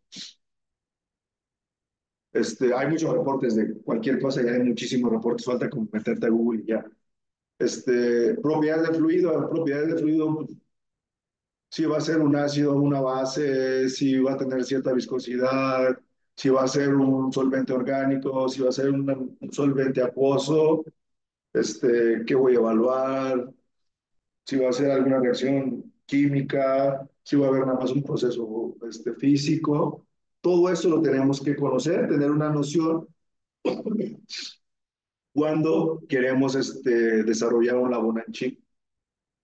Hay muchos reportes de cualquier cosa, ya hay muchísimos reportes, falta como meterte a Google y ya. Propiedades de fluido, si va a ser un ácido o una base, si va a tener cierta viscosidad, si va a ser un solvente orgánico, si va a ser un solvente acuoso, qué voy a evaluar, si va a ser alguna reacción química, si va a haber nada más un proceso físico. Todo eso lo tenemos que conocer, tener una noción cuando queremos desarrollar un Labo chip.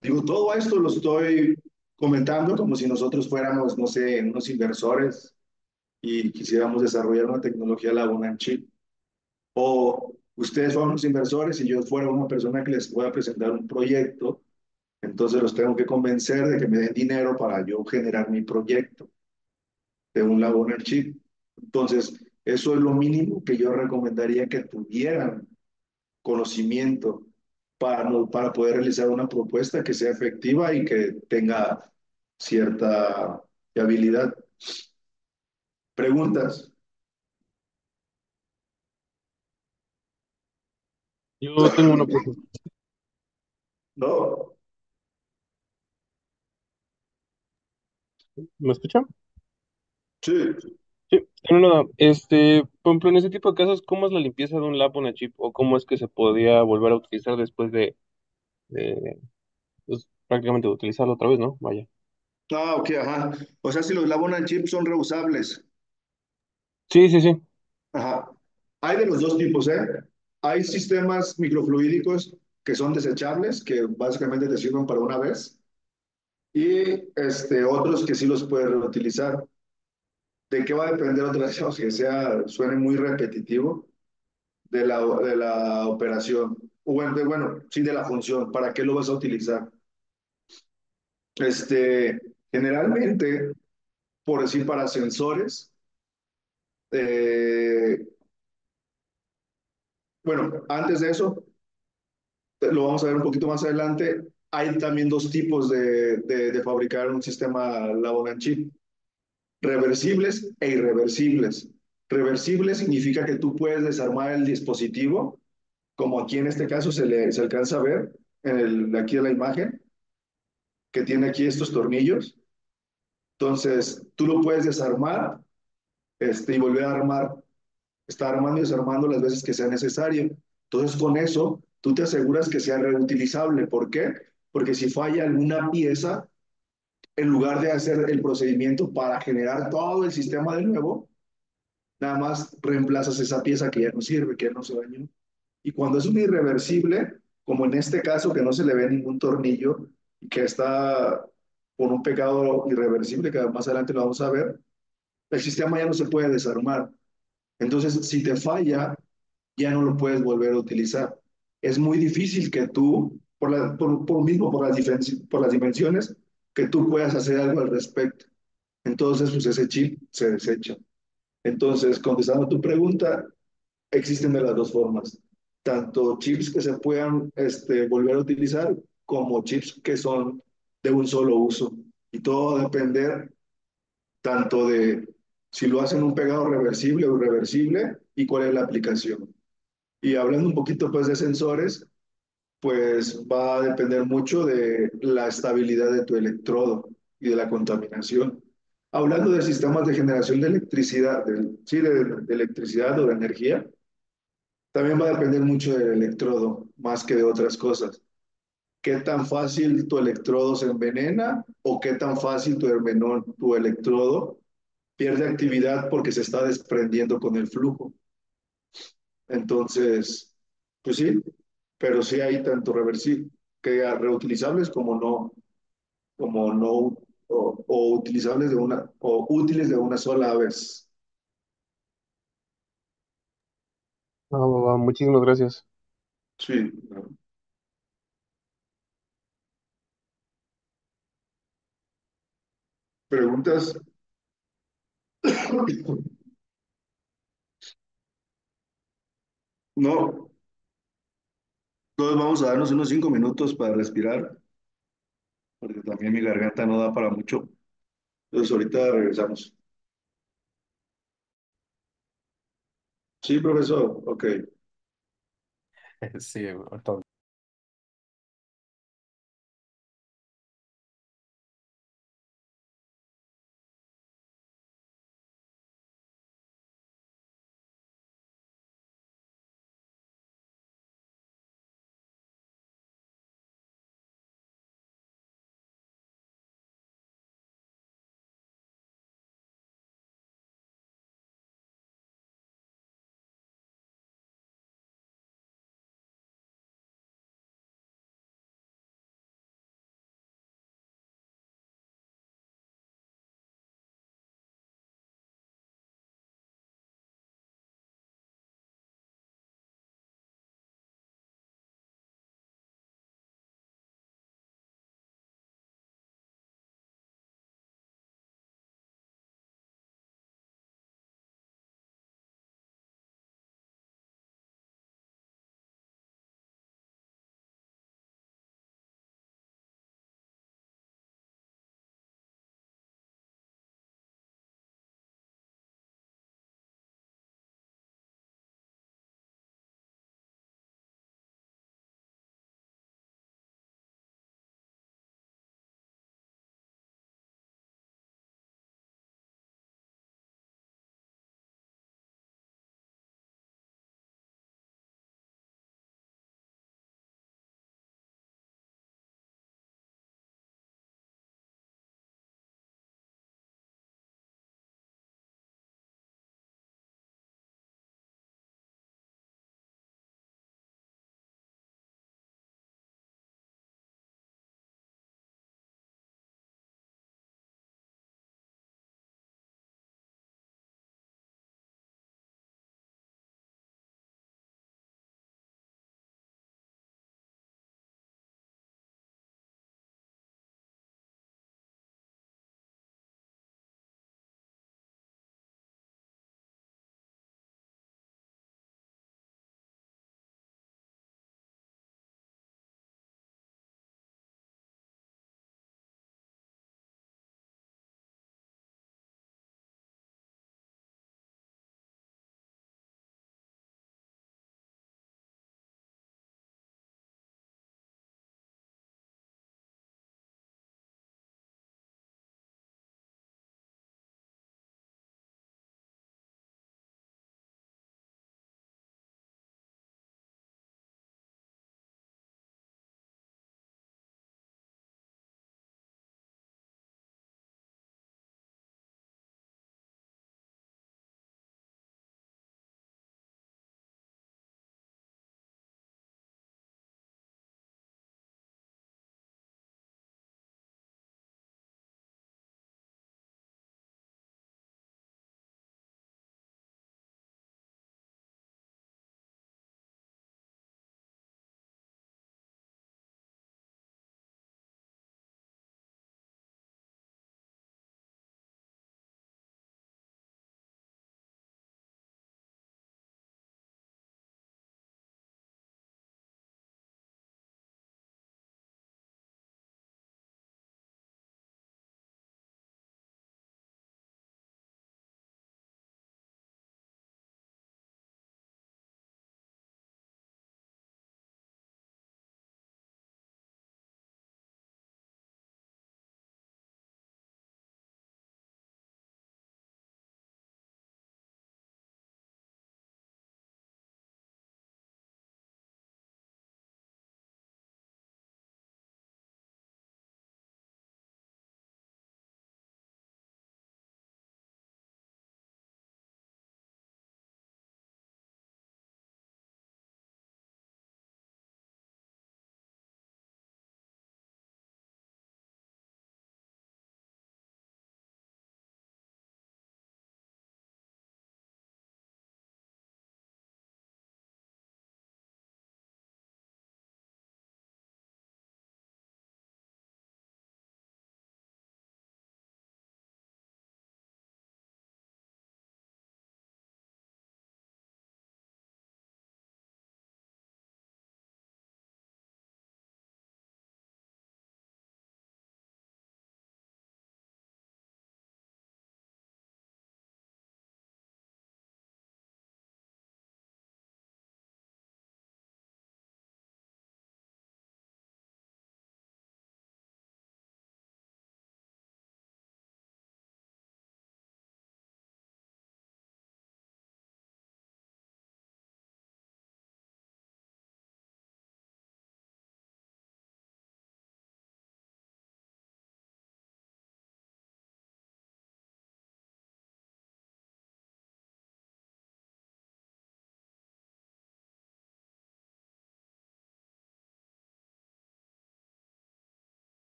Digo, todo esto lo estoy comentando como si nosotros fuéramos, no sé, unos inversores y quisiéramos desarrollar una tecnología Labo chip. O ustedes fueron los inversores y yo fuera una persona que les pueda presentar un proyecto, entonces los tengo que convencer de que me den dinero para yo generar mi proyecto de un Labo chip. Entonces, eso es lo mínimo que yo recomendaría que tuvieran conocimiento para poder realizar una propuesta que sea efectiva y que tenga cierta viabilidad. ¿Preguntas? Yo tengo una pregunta. No. ¿Me escuchan? Sí. Sí, no, nada. Por ejemplo, en ese tipo de casos, ¿cómo es la limpieza de un lab on a chip? ¿O cómo es que se podía volver a utilizar después de, pues, prácticamente de utilizarlo otra vez, ¿no? Vaya. Ah, ok, ajá. O sea, si los Labo chip son reusables. Sí, sí, sí. Ajá. Hay de los dos tipos, ¿eh? Hay sistemas microfluídicos que son desechables, que básicamente te sirven para una vez, y otros que sí los puedes reutilizar. ¿De qué va a depender otra vez? Que sea, suene muy repetitivo, de la operación. O bueno, sí, de la función. ¿Para qué lo vas a utilizar? Generalmente, por decir, para sensores, eh, bueno, antes de eso, lo vamos a ver un poquito más adelante, hay también dos tipos de fabricar un sistema Labo chip, reversibles e irreversibles. Reversible significa que tú puedes desarmar el dispositivo, como aquí en este caso se alcanza a ver aquí en la imagen, que tiene aquí estos tornillos. Entonces, tú lo puedes desarmar y volver a armar, estar armando y desarmando las veces que sea necesario. Entonces, con eso, tú te aseguras que sea reutilizable. ¿Por qué? Porque si falla alguna pieza, en lugar de hacer el procedimiento para generar todo el sistema de nuevo, nada más reemplazas esa pieza que ya no sirve, que ya no se dañó. Y cuando es un irreversible, como en este caso que no se le ve ningún tornillo y que está por un pecado irreversible, que más adelante lo vamos a ver, el sistema ya no se puede desarmar. Entonces, si te falla, ya no lo puedes volver a utilizar. Es muy difícil que tú, mismo por las dimensiones, que tú puedas hacer algo al respecto. Entonces, pues ese chip se desecha. Entonces, contestando tu pregunta, existen de las dos formas. Tanto chips que se puedan volver a utilizar como chips que son de un solo uso. Y todo va a depender tanto de si lo hacen un pegado reversible o irreversible y cuál es la aplicación. Y hablando un poquito pues de sensores, pues va a depender mucho de la estabilidad de tu electrodo y de la contaminación. Hablando de sistemas de generación de electricidad, sí, de electricidad o de energía, también va a depender mucho del electrodo, más que de otras cosas. ¿Qué tan fácil tu electrodo se envenena o qué tan fácil tu electrodo pierde actividad porque se está desprendiendo con el flujo? Entonces, pues sí, pero sí hay tanto que reutilizables como no, o utilizables o útiles de una sola vez. Ah, muchísimas gracias. Sí. ¿Preguntas? No, todos vamos a darnos unos 5 minutos para respirar, porque también mi garganta no da para mucho. Entonces ahorita regresamos. Sí, profesor, ok. Sí, todo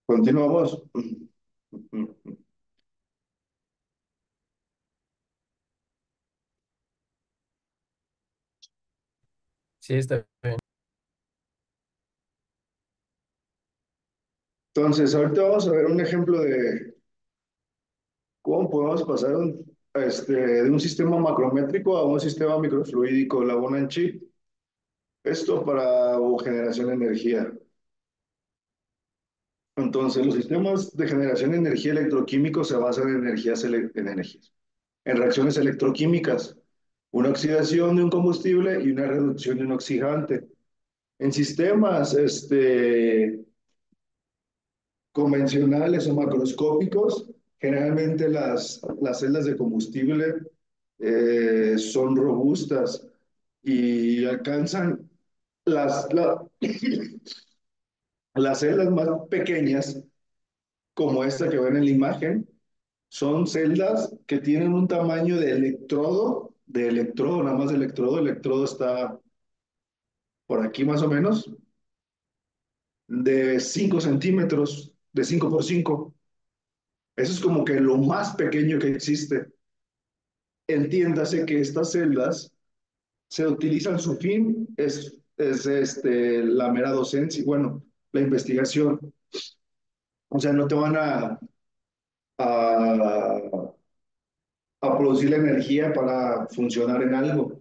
Continuamos. Sí, está bien. Entonces, ahorita vamos a ver un ejemplo de cómo podemos pasar de un sistema macrométrico a un sistema microfluídico, la Bonan chip. Esto para generación de energía. Entonces, los sistemas de generación de energía electroquímicos se basan en en reacciones electroquímicas, una oxidación de un combustible y una reducción de un oxidante. En sistemas convencionales o macroscópicos, generalmente las celdas de combustible son robustas y alcanzan las celdas más pequeñas, como esta que ven en la imagen, son celdas que tienen un tamaño de electrodo, nada más de electrodo. El electrodo está por aquí más o menos, de 5 centímetros, de 5 por 5. Eso es como que lo más pequeño que existe. Entiéndase que estas celdas se utilizan, su fin es la mera docencia, bueno, la investigación. O sea, no te van a, a producir la energía para funcionar en algo,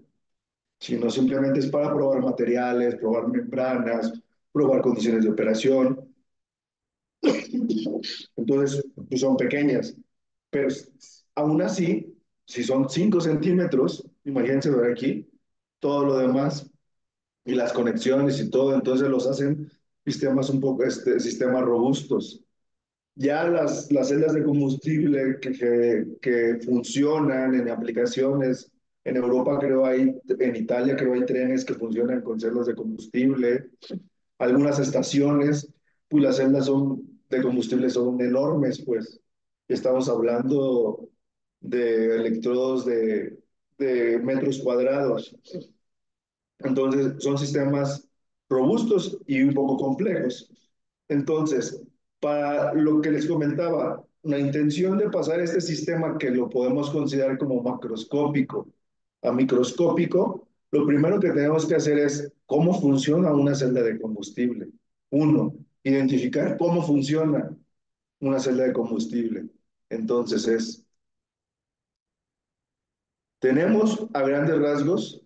sino simplemente es para probar materiales, probar membranas, probar condiciones de operación. Entonces, pues son pequeñas, pero aún así, si son 5 centímetros, imagínense ver aquí, todo lo demás y las conexiones y todo, entonces los hacen sistemas un poco, sistemas robustos. Ya las celdas de combustible que funcionan en aplicaciones, en Europa creo hay, en Italia creo hay trenes que funcionan con celdas de combustible, algunas estaciones, pues las celdas de combustible son enormes, pues. Estamos hablando de electrodos de metros cuadrados. Entonces, son sistemas robustos y un poco complejos. Entonces, para lo que les comentaba, la intención de pasar este sistema que lo podemos considerar como macroscópico a microscópico, lo primero que tenemos que hacer es cómo funciona una celda de combustible. Uno, identificar cómo funciona una celda de combustible. Entonces tenemos a grandes rasgos,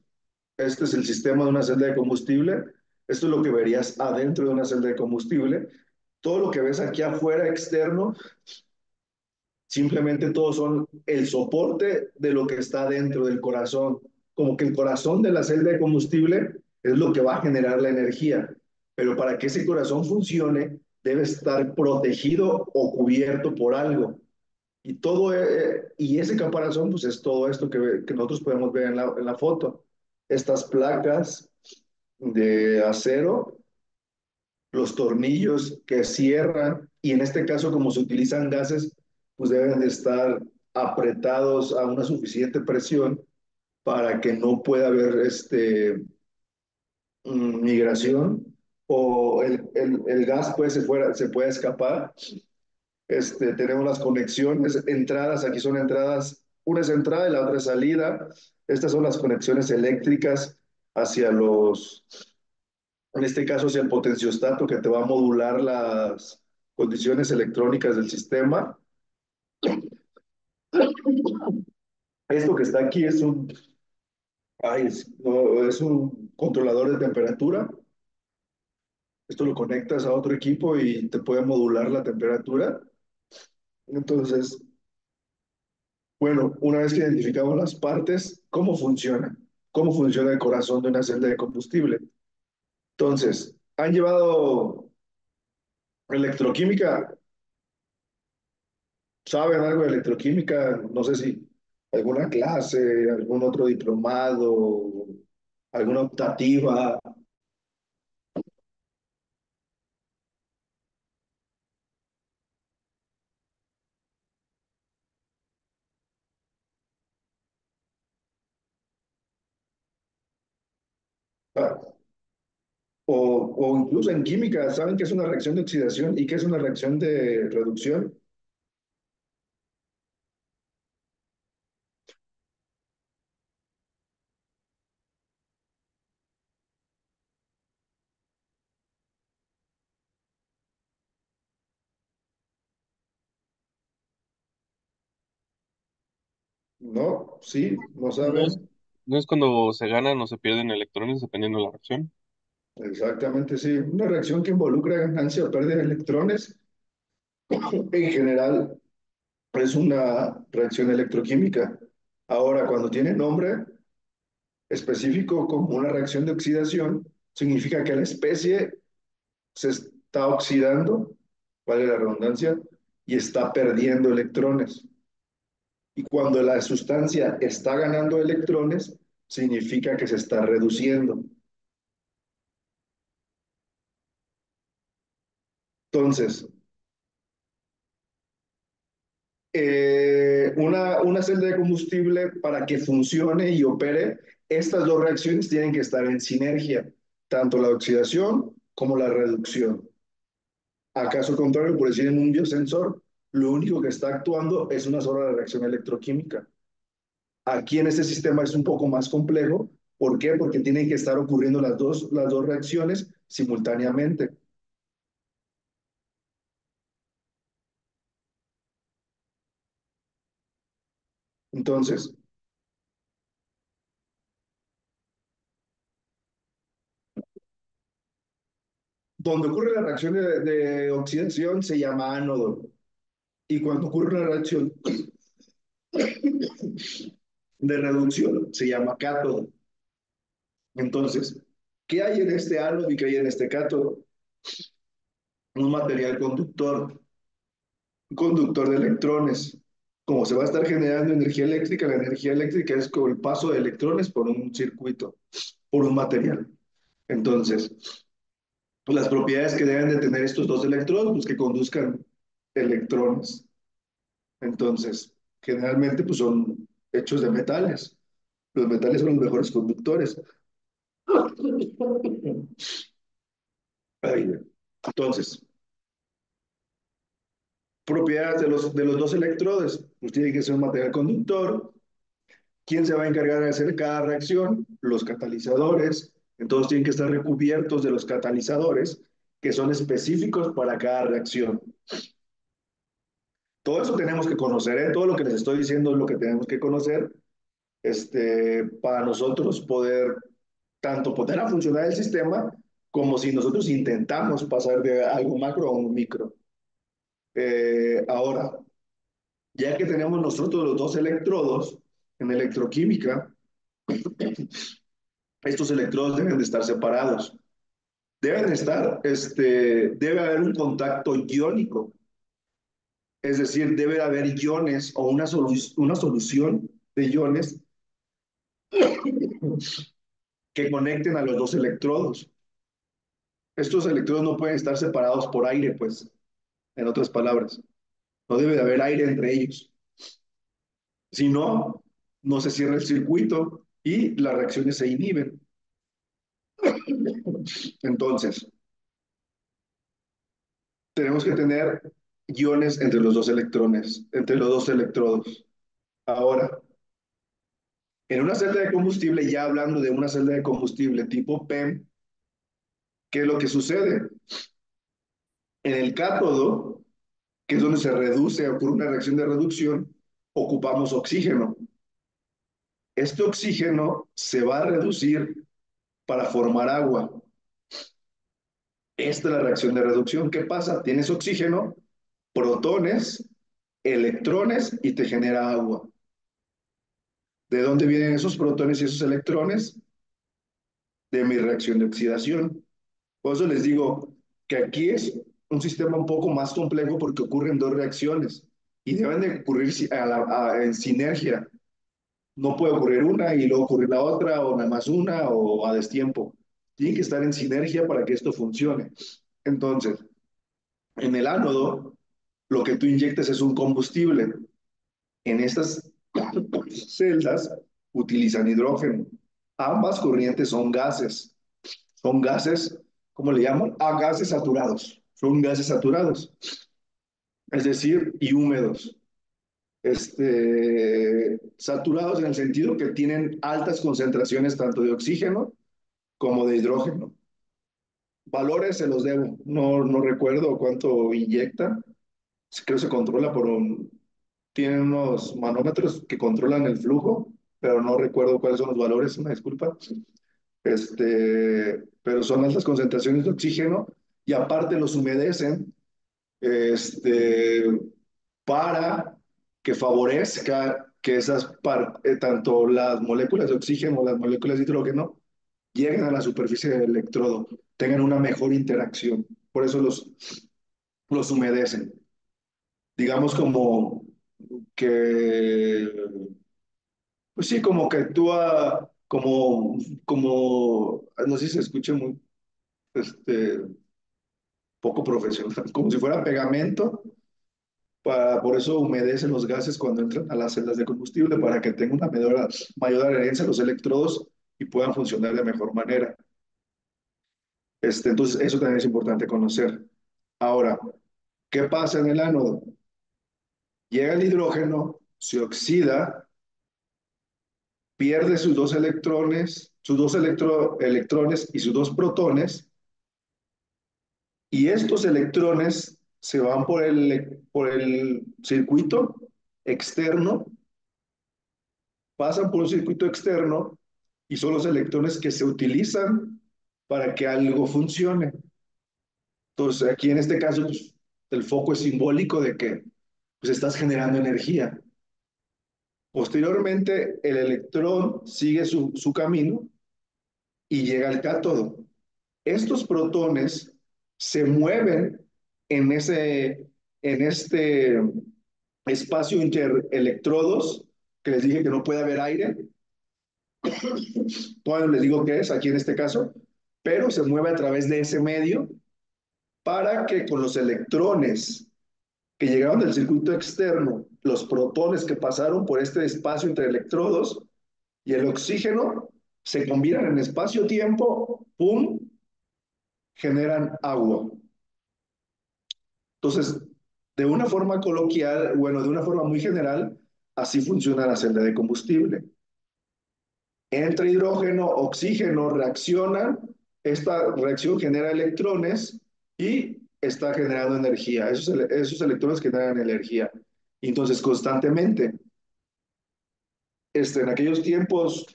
este es el sistema de una celda de combustible, esto es lo que verías adentro de una celda de combustible. Todo lo que ves aquí afuera externo, simplemente todos son el soporte de lo que está dentro del corazón. Como que el corazón de la celda de combustible es lo que va a generar la energía. Pero para que ese corazón funcione, debe estar protegido o cubierto por algo. Y ese caparazón, pues es todo esto que nosotros podemos ver en la foto. Estas placas de acero, los tornillos que cierran, y en este caso, como se utilizan gases, pues deben de estar apretados a una suficiente presión para que no pueda haber migración o el gas pues se pueda escapar. Tenemos las conexiones, entradas, aquí son entradas, una es entrada y la otra es salida. Estas son las conexiones eléctricas hacia en este caso hacia el potenciostato que te va a modular las condiciones electrónicas del sistema. Esto que está aquí es un controlador de temperatura. Esto lo conectas a otro equipo y te puede modular la temperatura. Entonces, bueno, una vez que identificamos las partes, ¿cómo funciona? ¿Cómo funciona el corazón de una celda de combustible? Entonces, han llevado electroquímica, saben algo de electroquímica, no sé si alguna clase, algún otro diplomado, alguna optativa. Ah, o incluso en química, ¿saben qué es una reacción de oxidación y qué es una reacción de reducción? No, sí, no ¿No es, saben. no es cuando se ganan o se pierden electrones dependiendo de la reacción? Exactamente, sí. Una reacción que involucra ganancia o pérdida de electrones, en general, es una reacción electroquímica. Ahora, cuando tiene nombre específico como una reacción de oxidación, significa que la especie se está oxidando, vale la redundancia, y está perdiendo electrones. Y cuando la sustancia está ganando electrones, significa que se está reduciendo. Entonces, una celda de combustible para que funcione y opere, estas dos reacciones tienen que estar en sinergia, tanto la oxidación como la reducción. Acaso contrario, por decir en un biosensor, lo único que está actuando es una sola reacción electroquímica. Aquí en este sistema es un poco más complejo. ¿Por qué? Porque tienen que estar ocurriendo las dos reacciones simultáneamente. Entonces, donde ocurre la reacción de oxidación se llama ánodo. Y cuando ocurre una reacción de reducción se llama cátodo. Entonces, ¿qué hay en este ánodo y qué hay en este cátodo? Un material conductor, un conductor de electrones. Como se va a estar generando energía eléctrica, la energía eléctrica es con el paso de electrones por un circuito, por un material. Entonces, las propiedades que deben de tener estos dos electrodos, pues que conduzcan electrones. Entonces, generalmente pues son hechos de metales. Los metales son los mejores conductores. Ahí. Entonces, propiedades de los dos electrodos, pues tiene que ser un material conductor. ¿Quién se va a encargar de hacer cada reacción? Los catalizadores. Entonces tienen que estar recubiertos de los catalizadores que son específicos para cada reacción. Todo eso tenemos que conocer, ¿eh? Todo lo que les estoy diciendo es lo que tenemos que conocer para nosotros poder tanto poner a funcionar el sistema como si nosotros intentamos pasar de algo macro a un micro. Ahora, ya que tenemos nosotros los dos electrodos en electroquímica, estos electrodos deben de estar separados. Debe haber un contacto iónico, es decir, debe haber iones o una solución de iones que conecten a los dos electrodos. Estos electrodos no pueden estar separados por aire, pues, en otras palabras. No debe de haber aire entre ellos. Si no, no se cierra el circuito y las reacciones se inhiben. Entonces, tenemos que tener iones entre los dos electrones, entre los dos electrodos. Ahora, en una celda de combustible, ya hablando de una celda de combustible tipo PEM, ¿qué es lo que sucede? En el cátodo, que es donde se reduce, ocurre una reacción de reducción, ocupamos oxígeno. Este oxígeno se va a reducir para formar agua. Esta es la reacción de reducción. ¿Qué pasa? Tienes oxígeno, protones, electrones y te genera agua. ¿De dónde vienen esos protones y esos electrones? De mi reacción de oxidación. Por eso les digo que aquí es un sistema un poco más complejo porque ocurren dos reacciones y deben de ocurrir en sinergia. No puede ocurrir una y luego ocurrir la otra o nada más una o a destiempo. Tienen que estar en sinergia para que esto funcione. Entonces, en el ánodo, lo que tú inyectas es un combustible. En estas celdas utilizan hidrógeno. Ambas corrientes son gases. Son gases ¿cómo le llaman? A gases saturados. Son gases saturados, es decir, y húmedos. Saturados en el sentido que tienen altas concentraciones tanto de oxígeno como de hidrógeno. Valores se los debo, no recuerdo cuánto inyecta, creo que se controla tienen unos manómetros que controlan el flujo, pero no recuerdo cuáles son los valores, una disculpa. Pero son altas concentraciones de oxígeno y aparte los humedecen este, para que favorezca que tanto las moléculas de oxígeno o las moléculas de hidrógeno lleguen a la superficie del electrodo, tengan una mejor interacción. Por eso los humedecen. Digamos como que, pues sí, como que actúa no sé si se escucha muy, este, poco profesional, como si fuera pegamento, por eso humedecen los gases cuando entran a las celdas de combustible, para que tenga una mayor adherencia a los electrodos y puedan funcionar de mejor manera. Entonces, eso también es importante conocer. Ahora, ¿qué pasa en el ánodo? Llega el hidrógeno, se oxida, pierde sus dos electrones, electrones y sus dos protones, y estos electrones se van por el circuito externo, pasan por un circuito externo y son los electrones que se utilizan para que algo funcione. Entonces, aquí en este caso, pues, el foco es simbólico de que pues, estás generando energía. Posteriormente, el electrón sigue su camino y llega al cátodo. Estos protones se mueven en este espacio interelectrodos, que les dije que no puede haber aire. Todavía no les digo qué es aquí en este caso, pero se mueve a través de ese medio para que con los electrones que llegaron del circuito externo, los protones que pasaron por este espacio entre electrodos y el oxígeno se combinan en espacio-tiempo, ¡pum!, generan agua. Entonces, de una forma coloquial, bueno, de una forma muy general, así funciona la celda de combustible. Entra hidrógeno, oxígeno, reaccionan, esta reacción genera electrones y está generando energía. Esos electrones generan energía. Entonces, constantemente, en aquellos tiempos,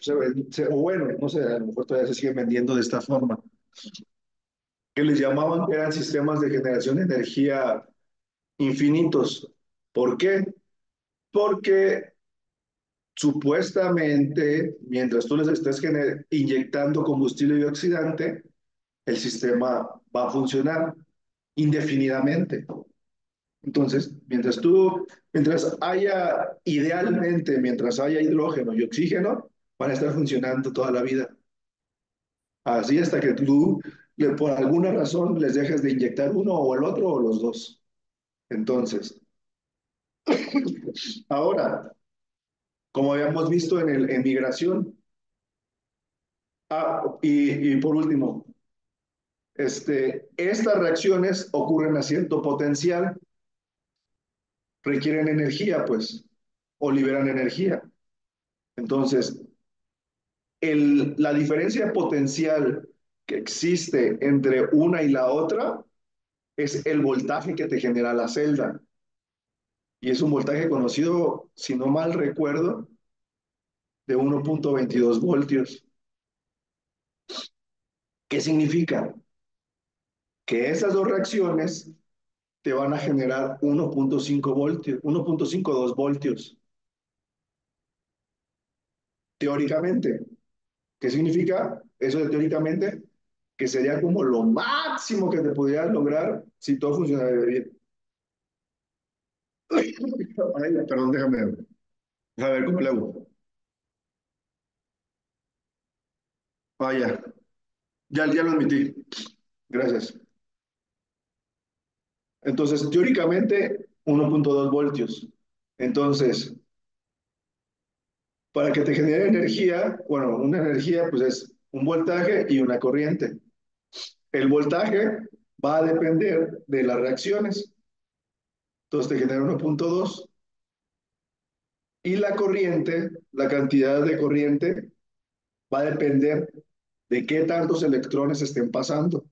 o bueno, no sé, a lo mejor todavía se siguen vendiendo de esta forma, que les llamaban que eran sistemas de generación de energía infinitos. ¿Por qué? Porque supuestamente, mientras tú les estés inyectando combustible bioxidante, el sistema va a funcionar indefinidamente. Entonces, idealmente, mientras haya hidrógeno y oxígeno, van a estar funcionando toda la vida. Así hasta que tú, por alguna razón, les dejes de inyectar uno o el otro o los dos. Entonces, ahora, como habíamos visto en migración, y por último, estas reacciones ocurren a cierto potencial, requieren energía, pues, o liberan energía. Entonces, la diferencia potencial que existe entre una y la otra es el voltaje que te genera la celda. Y es un voltaje conocido, si no mal recuerdo, de 1.22 voltios. ¿Qué significa? Que esas dos reacciones te van a generar 1.5 voltios, 1.52 voltios. Teóricamente. ¿Qué significa eso de teóricamente? Que sería como lo máximo que te pudieras lograr si todo funcionara bien. Ay, perdón, déjame ver cómo le hago. Vaya, ya lo admití. Gracias. Entonces, teóricamente, 1.2 voltios. Entonces, para que te genere energía, bueno, una energía pues es un voltaje y una corriente. El voltaje va a depender de las reacciones. Entonces te genera 1.2. Y la corriente, la cantidad de corriente, va a depender de qué tantos electrones estén pasando.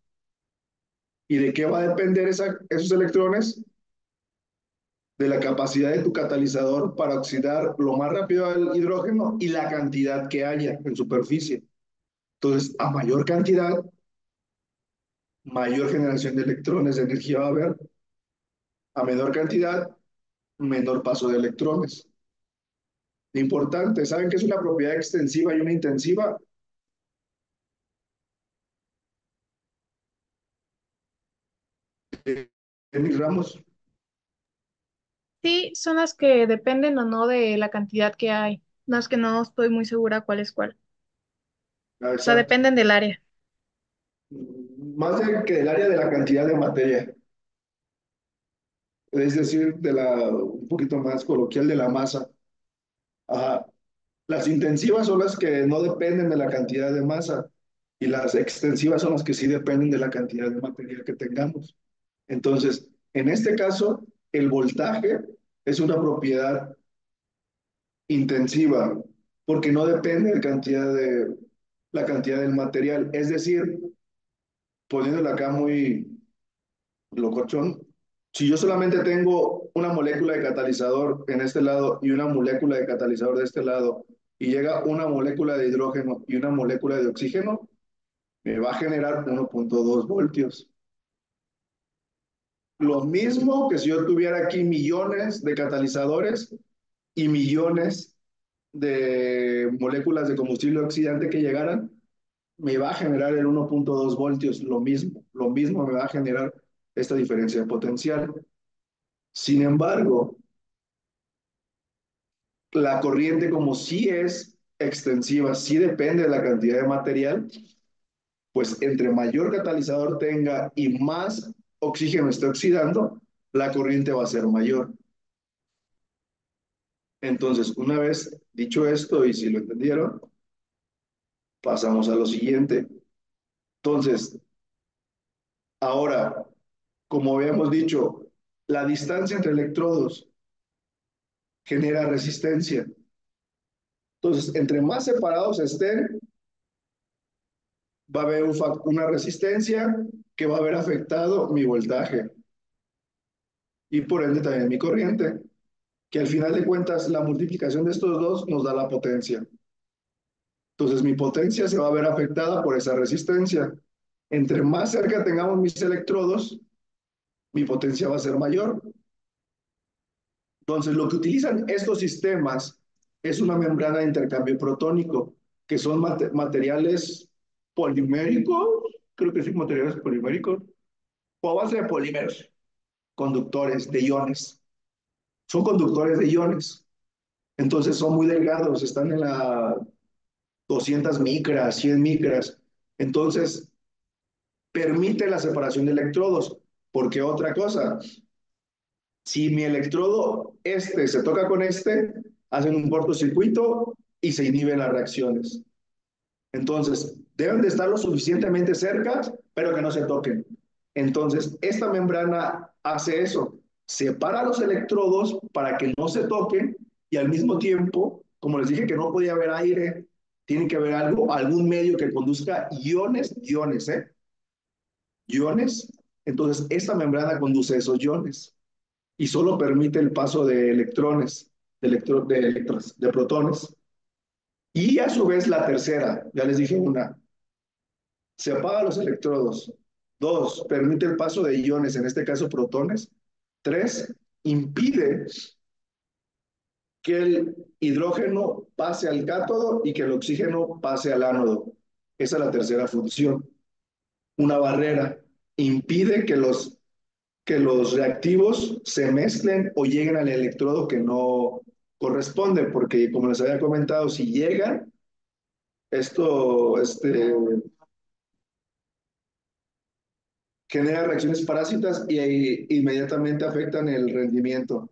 ¿Y de qué va a depender esos electrones? De la capacidad de tu catalizador para oxidar lo más rápido al hidrógeno y la cantidad que haya en superficie. Entonces, a mayor cantidad, mayor generación de electrones de energía va a haber. A menor cantidad, menor paso de electrones. Importante, ¿saben qué es una propiedad extensiva y una intensiva? Denis Ramos. Sí, son las que dependen o no de la cantidad que hay. Las que no estoy muy segura cuál es cuál. Ah, O sea, exacto. dependen del área. Más que del área de la cantidad de materia, es decir, un poquito más coloquial de la masa. Ajá. Las intensivas son las que no dependen de la cantidad de masa y las extensivas son las que sí dependen de la cantidad de materia que tengamos. Entonces, en este caso, el voltaje es una propiedad intensiva porque no depende de la cantidad del material. Es decir, poniéndolo acá muy locochón, si yo solamente tengo una molécula de catalizador en este lado y una molécula de catalizador de este lado, y llega una molécula de hidrógeno y una molécula de oxígeno, me va a generar 1.2 voltios. Lo mismo que si yo tuviera aquí millones de catalizadores y millones de moléculas de combustible oxidante que llegaran, me va a generar el 1.2 voltios, lo mismo me va a generar esta diferencia potencial. Sin embargo, la corriente como sí es extensiva, sí depende de la cantidad de material, pues entre mayor catalizador tenga y más oxígeno esté oxidando, la corriente va a ser mayor. Entonces, una vez dicho esto y si lo entendieron, pasamos a lo siguiente. Entonces, ahora, como habíamos dicho, la distancia entre electrodos genera resistencia. Entonces, entre más separados estén, va a haber una resistencia que va a haber afectado mi voltaje y por ende también mi corriente, que al final de cuentas la multiplicación de estos dos nos da la potencia. Entonces mi potencia se va a ver afectada por esa resistencia. Entre más cerca tengamos mis electrodos, mi potencia va a ser mayor. Entonces lo que utilizan estos sistemas es una membrana de intercambio protónico, que son materiales poliméricos, creo que sí, materiales poliméricos, o a base de polímeros, conductores de iones. Son conductores de iones. Entonces son muy delgados, están en la 200 micras, 100 micras. Entonces permite la separación de electrodos. Porque otra cosa, si mi electrodo este se toca con este, hacen un cortocircuito y se inhiben las reacciones. Entonces, deben de estar lo suficientemente cerca, pero que no se toquen. Entonces, esta membrana hace eso, separa los electrodos para que no se toquen y al mismo tiempo, como les dije que no podía haber aire, tiene que haber algún medio que conduzca iones, ¿eh? Iones. Entonces, esta membrana conduce esos iones y solo permite el paso de electrones, de protones. Y a su vez la tercera, ya les dije una, se apaga los electrodos. Dos, permite el paso de iones, en este caso protones. Tres, impide que el hidrógeno pase al cátodo y que el oxígeno pase al ánodo. Esa es la tercera función. Una barrera impide que los reactivos se mezclen o lleguen al electrodo que no corresponde, porque como les había comentado, si llegan, esto genera reacciones parásitas y inmediatamente afectan el rendimiento.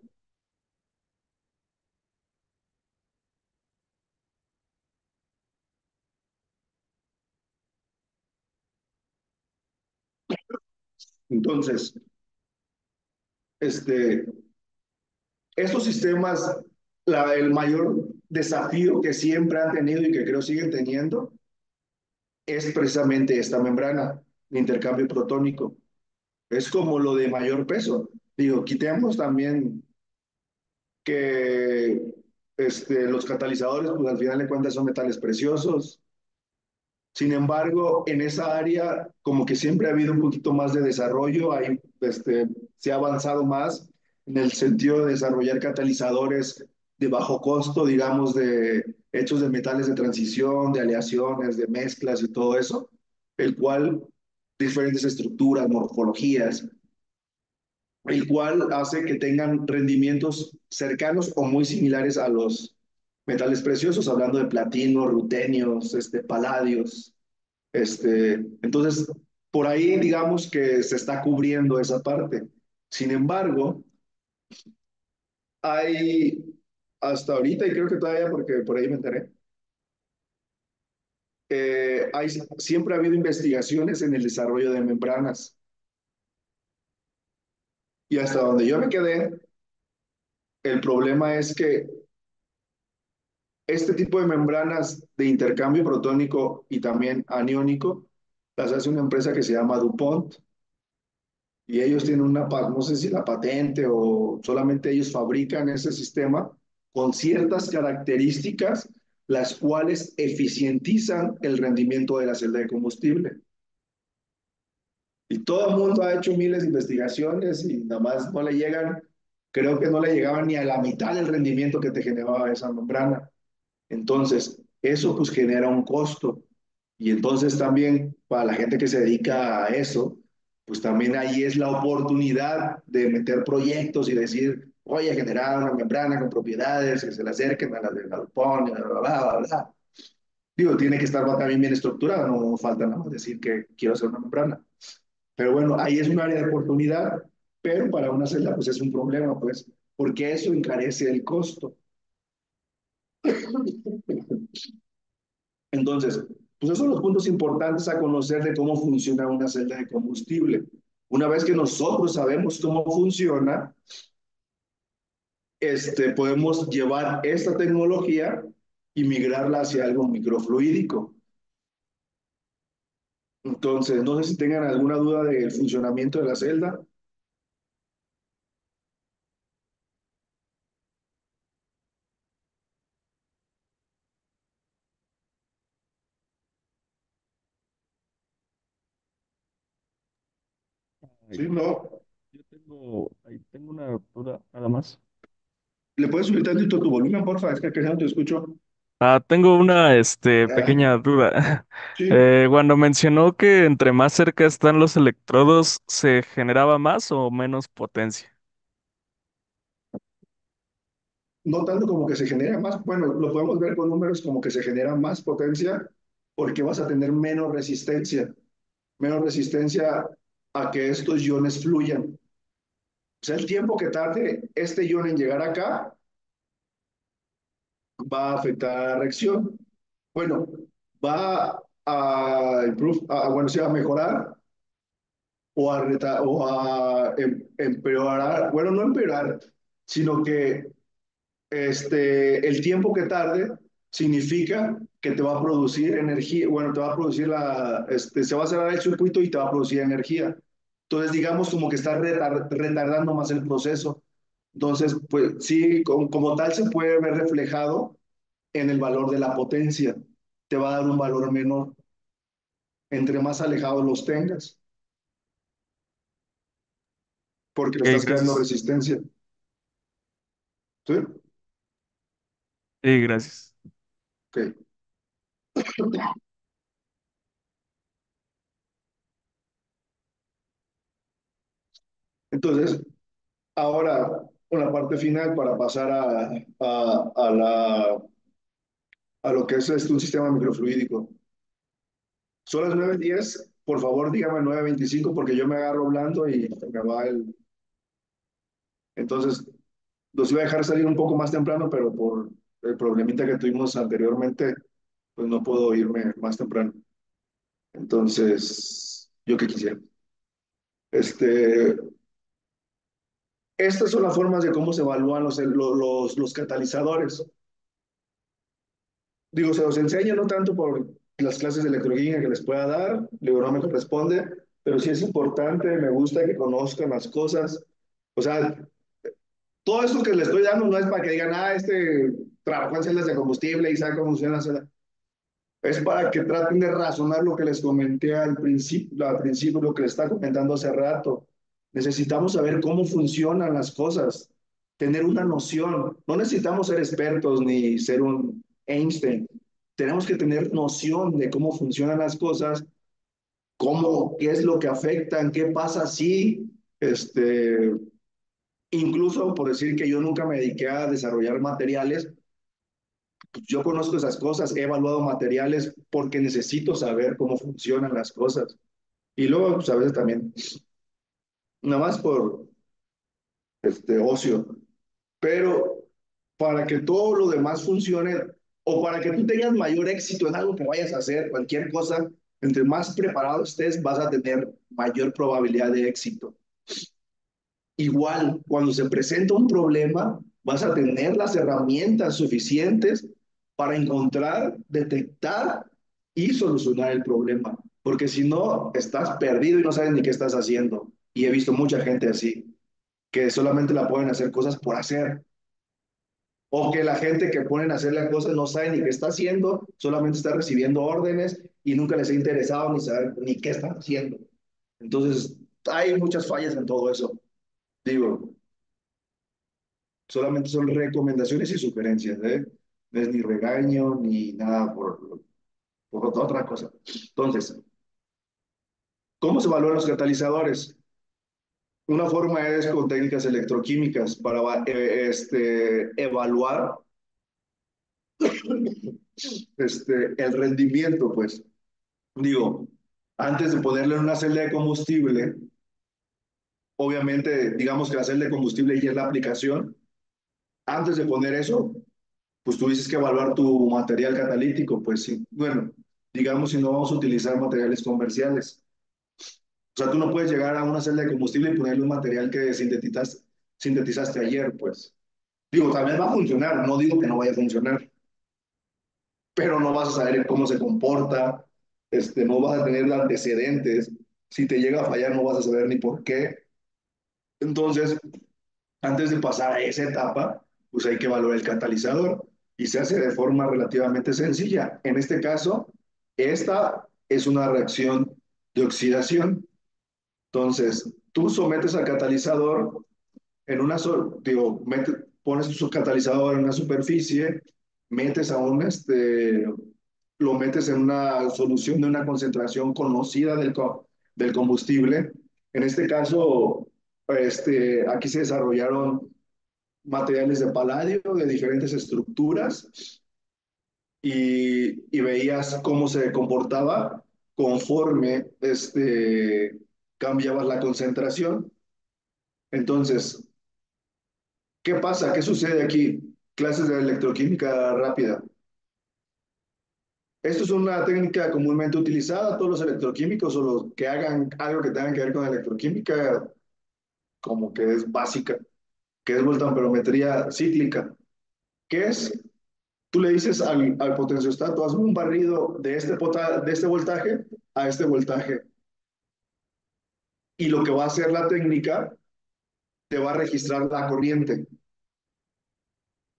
Entonces, este, estos sistemas, el mayor desafío que siempre han tenido y que creo siguen teniendo es precisamente esta membrana de intercambio protónico. Es como lo de mayor peso. Digo, quitemos también que los catalizadores, pues al final de cuentas son metales preciosos. Sin embargo, en esa área, como que siempre ha habido un poquito más de desarrollo, se ha avanzado más en el sentido de desarrollar catalizadores de bajo costo, digamos, hechos de metales de transición, de aleaciones, de mezclas y todo eso, el cual, diferentes estructuras, morfologías, el cual hace que tengan rendimientos cercanos o muy similares a los metales preciosos, hablando de platino, rutenios, paladios. Entonces, por ahí digamos que se está cubriendo esa parte. Sin embargo, hay hasta ahorita, y creo que todavía, porque por ahí me enteré, siempre ha habido investigaciones en el desarrollo de membranas. Y hasta donde yo me quedé, el problema es que este tipo de membranas de intercambio protónico y también aniónico las hace una empresa que se llama DuPont y ellos tienen no sé si la patente o solamente ellos fabrican ese sistema con ciertas características las cuales eficientizan el rendimiento de la celda de combustible. Y todo el mundo ha hecho miles de investigaciones y nada más no le llegan, creo que no le llegaban ni a la mitad del rendimiento que te generaba esa membrana. Entonces, eso pues genera un costo. Y entonces también para la gente que se dedica a eso, pues también ahí es la oportunidad de meter proyectos y decir, oye, generar una membrana con propiedades que se le acerquen a las de la DuPont, bla, bla, bla, bla, bla. Digo, tiene que estar también bien estructurada, no falta nada más decir que quiero hacer una membrana. Pero bueno, ahí es un área de oportunidad, pero para una celda pues es un problema, pues, porque eso encarece el costo. Entonces, pues esos son los puntos importantes a conocer de cómo funciona una celda de combustible. Una vez que nosotros sabemos cómo funciona, podemos llevar esta tecnología y migrarla hacia algo microfluídico. Entonces, no sé si tengan alguna duda del funcionamiento de la celda. Ay, Sí, no. ahí tengo una duda nada más. ¿Le puedes subir tantito tu volumen, porfa? Es que acá no te escucho. Tengo una Ah, pequeña duda. sí. Cuando mencionó que entre más cerca están los electrodos, ¿se generaba más o menos potencia? No tanto como que se genera más, bueno, lo podemos ver con números como que se genera más potencia porque vas a tener menos resistencia a que estos iones fluyan. O sea, el tiempo que tarde este ion en llegar acá va a afectar a la reacción. Bueno, va a, improve, bueno, sí, a mejorar o a empeorar, bueno, no empeorar, sino que el tiempo que tarde significa que te va a producir energía, bueno, te va a producir se va a cerrar el circuito y te va a producir energía. Entonces, digamos como que está retardando más el proceso. Entonces, pues sí, como tal se puede ver reflejado en el valor de la potencia. Te va a dar un valor menor entre más alejados los tengas, porque le Ok, estás creando gracias. resistencia. ¿Sí? Sí, gracias. Ok. Entonces, ahora, una parte final para pasar a lo que es un sistema microfluídico. Son las 9:10, por favor dígame 9:25 porque yo me agarro hablando y me va el... Entonces, los iba a dejar salir un poco más temprano, pero por el problemita que tuvimos anteriormente, pues no puedo irme más temprano. Entonces, yo qué quisiera. Este, estas son las formas de cómo se evalúan los catalizadores. Digo, se los enseño no tanto por las clases de electroquímica que les pueda dar, digo, no me corresponde, pero sí es importante, me gusta que conozcan las cosas. O sea, todo esto que les estoy dando no es para que digan, este trabajó en celdas de combustible y sabe cómo funciona la celda. Es para que traten de razonar lo que les comenté al principio, lo que les estaba comentando hace rato. Necesitamos saber cómo funcionan las cosas, tener una noción. No necesitamos ser expertos ni ser un Einstein. Tenemos que tener noción de cómo funcionan las cosas, qué es lo que afectan, qué pasa si, incluso por decir que yo nunca me dediqué a desarrollar materiales, yo conozco esas cosas, he evaluado materiales porque necesito saber cómo funcionan las cosas. Y luego, pues a veces también, nada más por ocio. Pero para que todo lo demás funcione o para que tú tengas mayor éxito en algo que vayas a hacer, cualquier cosa, entre más preparado estés, vas a tener mayor probabilidad de éxito. Igual, cuando se presenta un problema, vas a tener las herramientas suficientes para encontrar, detectar y solucionar el problema. Porque si no, estás perdido y no sabes ni qué estás haciendo. Y he visto mucha gente así, que solamente la pueden hacer cosas por hacer. O que la gente que ponen a hacer las cosas no sabe ni qué está haciendo, solamente está recibiendo órdenes y nunca les ha interesado ni saber ni qué están haciendo. Entonces, hay muchas fallas en todo eso. Digo, solamente son recomendaciones y sugerencias, ¿eh? No es ni regaño ni nada por otra cosa. Entonces, ¿cómo se evalúan los catalizadores? Una forma es con técnicas electroquímicas para evaluar el rendimiento, pues. Digo, antes de ponerle en una celda de combustible, obviamente, digamos que la celda de combustible ya es la aplicación. Antes de poner eso, pues tuvieses que evaluar tu material catalítico, pues sí. Bueno, digamos si no vamos a utilizar materiales comerciales. O sea, tú no puedes llegar a una celda de combustible y ponerle un material que sintetizaste ayer, pues. Digo, también va a funcionar, no digo que no vaya a funcionar, pero no vas a saber cómo se comporta, no vas a tener antecedentes. Si te llega a fallar, no vas a saber ni por qué. Entonces, antes de pasar a esa etapa, pues hay que evaluar el catalizador y se hace de forma relativamente sencilla. En este caso, esta es una reacción de oxidación. Entonces, tú sometes al catalizador en pones su catalizador en una superficie, metes lo metes en una solución de una concentración conocida del combustible. En este caso, aquí se desarrollaron materiales de paladio de diferentes estructuras y veías cómo se comportaba conforme cambiabas la concentración. Entonces, ¿qué pasa? ¿Qué sucede aquí? Clases de electroquímica rápida. Esto es una técnica comúnmente utilizada. Todos los electroquímicos o los que hagan algo que tenga que ver con electroquímica, como que es básica, que es voltamperometría cíclica. ¿Qué es? Tú le dices al potenciostato, hazme un barrido de este voltaje a este voltaje. Y lo que va a hacer la técnica, te va a registrar la corriente.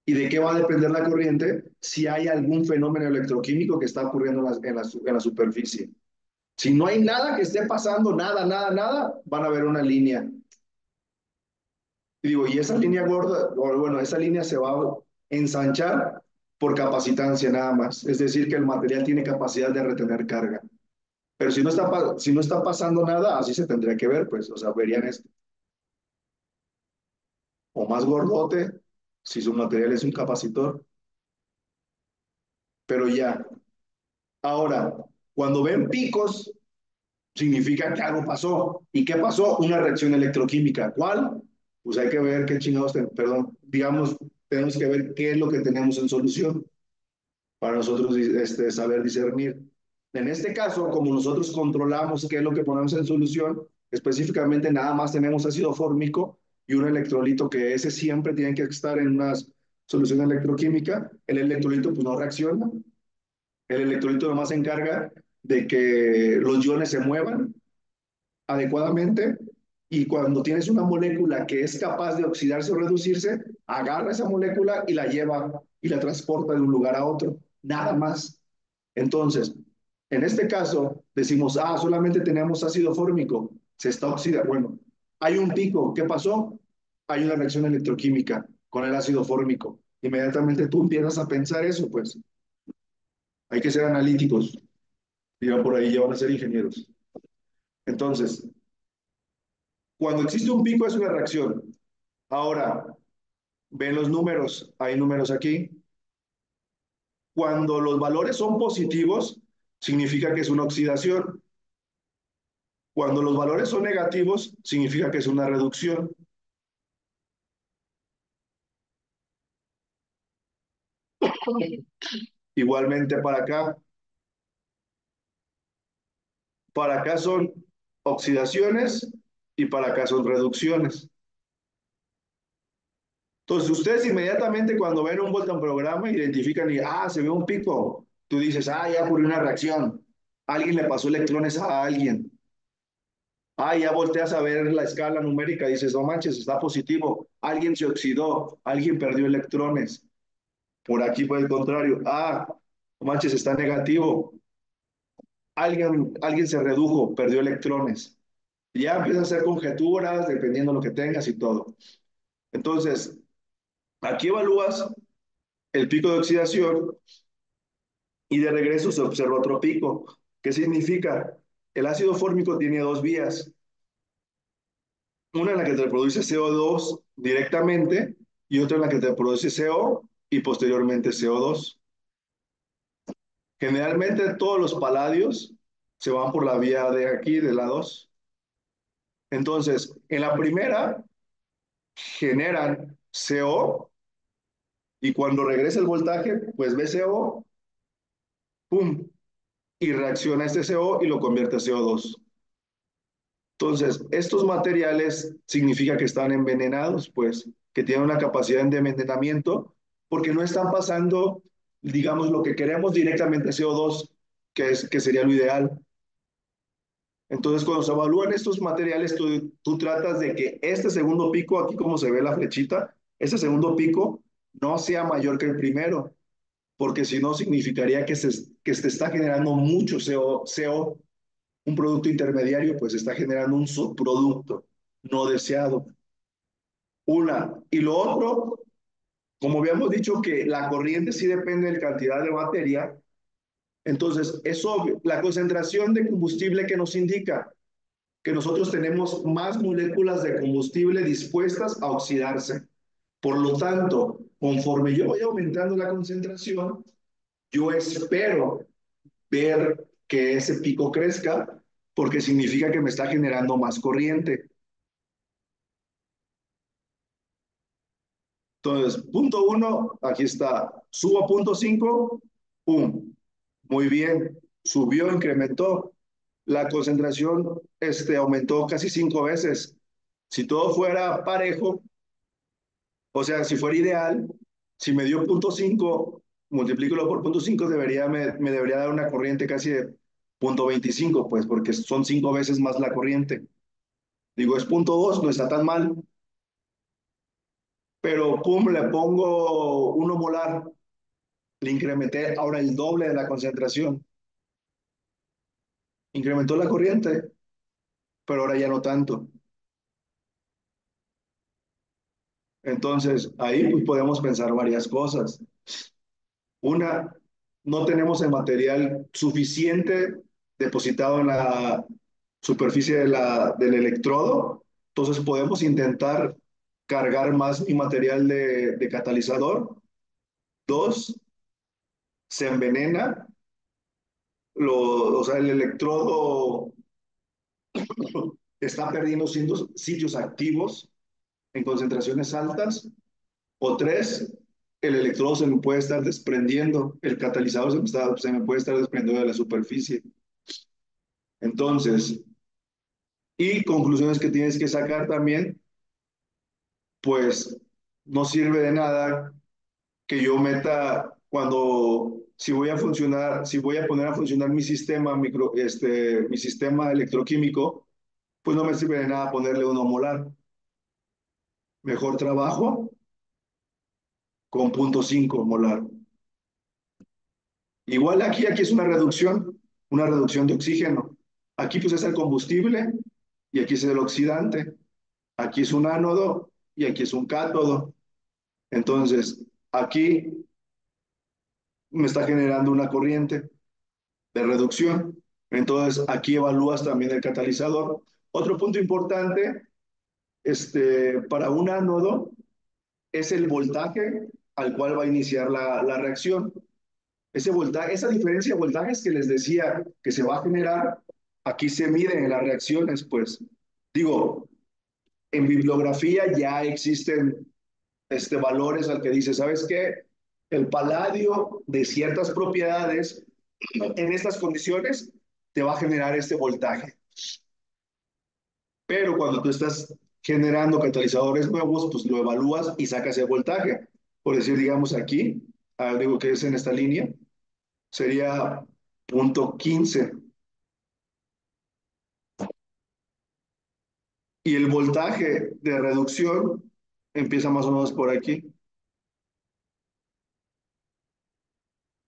¿Y de qué va a depender la corriente? Si hay algún fenómeno electroquímico que está ocurriendo en la superficie. Si no hay nada que esté pasando, nada, van a ver una línea. Y digo, y esa línea gorda, bueno, esa línea se va a ensanchar por capacitancia nada más. Es decir, que el material tiene capacidad de retener carga. Pero si no está pasando nada, así se tendría que ver, pues, o sea, verían esto. O más gordote, si su material es un capacitor. Pero ya, ahora, cuando ven picos, significa que algo pasó. ¿Y qué pasó? Una reacción electroquímica. ¿Cuál? Pues hay que ver qué chingados, perdón, digamos, tenemos que ver qué es lo que tenemos en solución para nosotros saber discernir. En este caso, como nosotros controlamos qué es lo que ponemos en solución, Específicamente nada más tenemos ácido fórmico y un electrolito que ese siempre tiene que estar en una solución electroquímica. El electrolito pues no reacciona. El electrolito nomás se encarga de que los iones se muevan adecuadamente y cuando tienes una molécula que es capaz de oxidarse o reducirse, agarra esa molécula y la lleva y la transporta de un lugar a otro. Nada más. Entonces, en este caso, decimos, solamente tenemos ácido fórmico, se está oxidando. Bueno, hay un pico, ¿qué pasó? Hay una reacción electroquímica con el ácido fórmico. Inmediatamente tú empiezas a pensar eso, pues hay que ser analíticos, ya por ahí ya van a ser ingenieros. Entonces, cuando existe un pico es una reacción. Ahora, ven los números, hay números aquí. Cuando los valores son positivos, significa que es una oxidación. Cuando los valores son negativos, significa que es una reducción. Igualmente para acá son oxidaciones y para acá son reducciones. Entonces, ustedes inmediatamente cuando ven un Voltan programa identifican y, se ve un pico. Tú dices, ya ocurrió una reacción. Alguien le pasó electrones a alguien. Ya volteas a ver la escala numérica y dices, no manches, está positivo. Alguien se oxidó, alguien perdió electrones. Por aquí, por el contrario, no manches, está negativo. Alguien se redujo, perdió electrones. Y ya empiezas a hacer conjeturas dependiendo de lo que tengas y todo. Entonces, aquí evalúas el pico de oxidación y de regreso se observa otro pico. ¿Qué significa? El ácido fórmico tiene dos vías. Una en la que te produce CO2 directamente y otra en la que te produce CO y posteriormente CO2. Generalmente todos los paladios se van por la vía de aquí, de la 2. Entonces, en la primera generan CO y cuando regresa el voltaje, pues ve CO, ¡pum! Y reacciona este CO y lo convierte a CO2. Entonces, estos materiales significa que están envenenados, pues, que tienen una capacidad de envenenamiento, porque no están pasando, digamos, lo que queremos directamente a CO2, que sería lo ideal. Entonces, cuando se evalúan estos materiales, tú tratas de que este segundo pico, aquí como se ve la flechita, este segundo pico no sea mayor que el primero, porque si no significaría que se está generando mucho CO, un producto intermediario, pues está generando un subproducto no deseado. Y lo otro, como habíamos dicho que la corriente sí depende de la cantidad de batería, entonces es obvio, la concentración de combustible que nos indica que nosotros tenemos más moléculas de combustible dispuestas a oxidarse. Por lo tanto, conforme yo voy aumentando la concentración, yo espero ver que ese pico crezca porque significa que me está generando más corriente. Entonces, punto 1, aquí está, subo a punto 5, ¡pum! Muy bien, subió, incrementó. La concentración aumentó casi 5 veces. Si todo fuera parejo, o sea, si fuera ideal, si me dio punto 5, multiplícalo por punto 5, me debería dar una corriente casi de punto 25, pues, porque son 5 veces más la corriente. Digo, es punto 2, no está tan mal, pero pum, le pongo 1 molar, le incrementé ahora el doble de la concentración. Incrementó la corriente, pero ahora ya no tanto. Entonces, ahí pues, podemos pensar varias cosas. Una, no tenemos el material suficiente depositado en la superficie del electrodo, entonces podemos intentar cargar más mi material de catalizador. 2, se envenena, o sea, el electrodo está perdiendo sitios activos en concentraciones altas. O 3, el electrodo se me puede estar desprendiendo, el catalizador se me puede estar desprendiendo de la superficie. Entonces, Y conclusiones que tienes que sacar también, pues no sirve de nada que yo meta cuando, si voy a funcionar, si voy a poner a funcionar mi sistema mi sistema electroquímico, pues no me sirve de nada ponerle 1 molar. Mejor trabajo con 0,5 molar. Igual aquí es una reducción de oxígeno. Aquí pues es el combustible y aquí es el oxidante. Aquí es un ánodo y aquí es un cátodo. Entonces, aquí me está generando una corriente de reducción. Entonces, aquí evalúas también el catalizador. Otro punto importante, para un ánodo es el voltaje al cual va a iniciar la reacción. Ese voltaje, esa diferencia de voltajes que les decía que se va a generar, aquí se miden en las reacciones, pues. Digo, en bibliografía ya existen valores al que dice, ¿sabes qué? El paladio de ciertas propiedades en estas condiciones te va a generar este voltaje. Pero cuando tú estás generando catalizadores nuevos, pues lo evalúas y sacas el voltaje. Por decir, digamos aquí, digo que es en esta línea, sería 0,15. Y el voltaje de reducción empieza más o menos por aquí.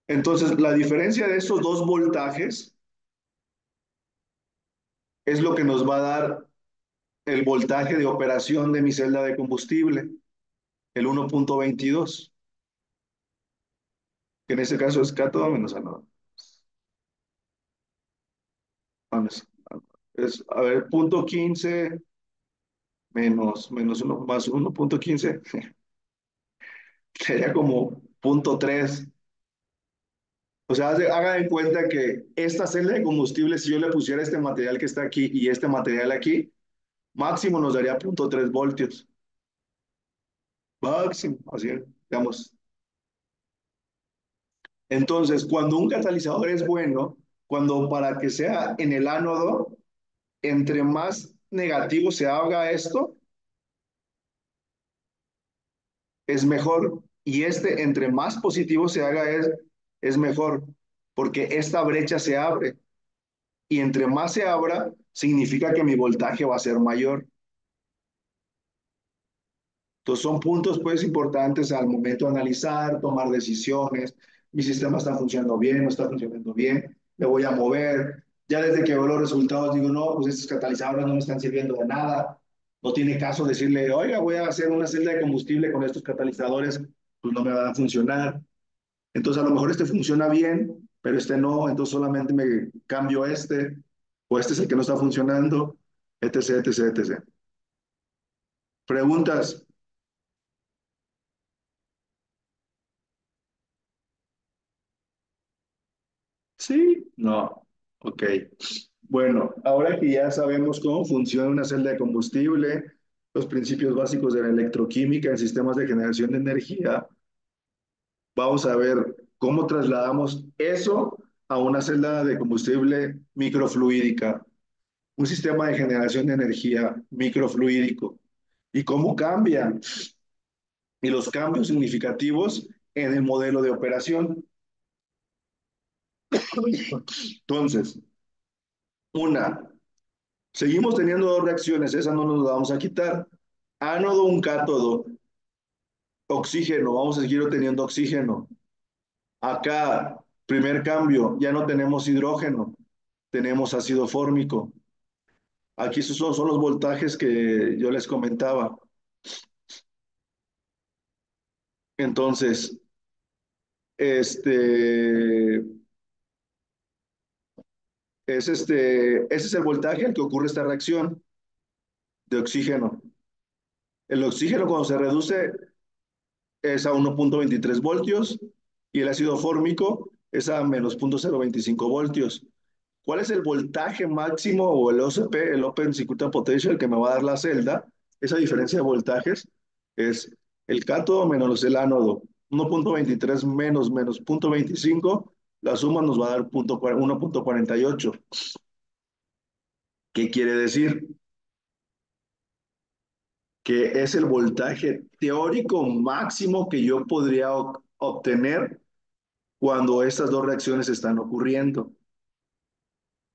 Entonces, la diferencia de esos dos voltajes es lo que nos va a dar el voltaje de operación de mi celda de combustible, el 1,22, que en este caso es cátodo menos ánodo. A ver, 0,15 menos 1 más 1,15 sería como 0,3. O sea, hagan en cuenta que esta celda de combustible, si yo le pusiera este material que está aquí y este material aquí, máximo nos daría 0,3 voltios. Máximo, así, digamos. Entonces, cuando un catalizador es bueno, cuando para que sea en el ánodo, entre más negativo se haga esto, es mejor. Y entre más positivo se haga, es mejor, porque esta brecha se abre. Y entre más se abra, significa que mi voltaje va a ser mayor. Entonces son puntos pues importantes al momento de analizar, tomar decisiones. Mi sistema está funcionando bien, no está funcionando bien, me voy a mover. Ya desde que veo los resultados digo, no, pues estos catalizadores no me están sirviendo de nada. No tiene caso decirle, oiga, voy a hacer una celda de combustible con estos catalizadores, pues no me van a funcionar. Entonces a lo mejor este funciona bien, pero este no, entonces solamente me cambio o este es el que no está funcionando, etc, etc, etc. Preguntas. Sí, no. Ok. Bueno, ahora que ya sabemos cómo funciona una celda de combustible, los principios básicos de la electroquímica en sistemas de generación de energía, vamos a ver cómo trasladamos eso a una celda de combustible microfluídica, un sistema de generación de energía microfluídico, y cómo cambian y los cambios significativos en el modelo de operación. Entonces, una, seguimos teniendo dos reacciones, esa no nos la vamos a quitar. Ánodo, un cátodo, oxígeno, vamos a seguir teniendo oxígeno. Acá, primer cambio, ya no tenemos hidrógeno, tenemos ácido fórmico. Aquí esos son los voltajes que yo les comentaba. Entonces, ese es el voltaje al que ocurre esta reacción de oxígeno. El oxígeno cuando se reduce es a 1,23 voltios y el ácido fórmico es a menos 0,025 voltios. ¿Cuál es el voltaje máximo o el OCP, el Open Circuit Potential, que me va a dar la celda? Esa diferencia de voltajes es el cátodo menos el ánodo. 1,23 menos 0,25, la suma nos va a dar 1,48. ¿Qué quiere decir? que es el voltaje teórico máximo que yo podría obtener cuando estas dos reacciones están ocurriendo.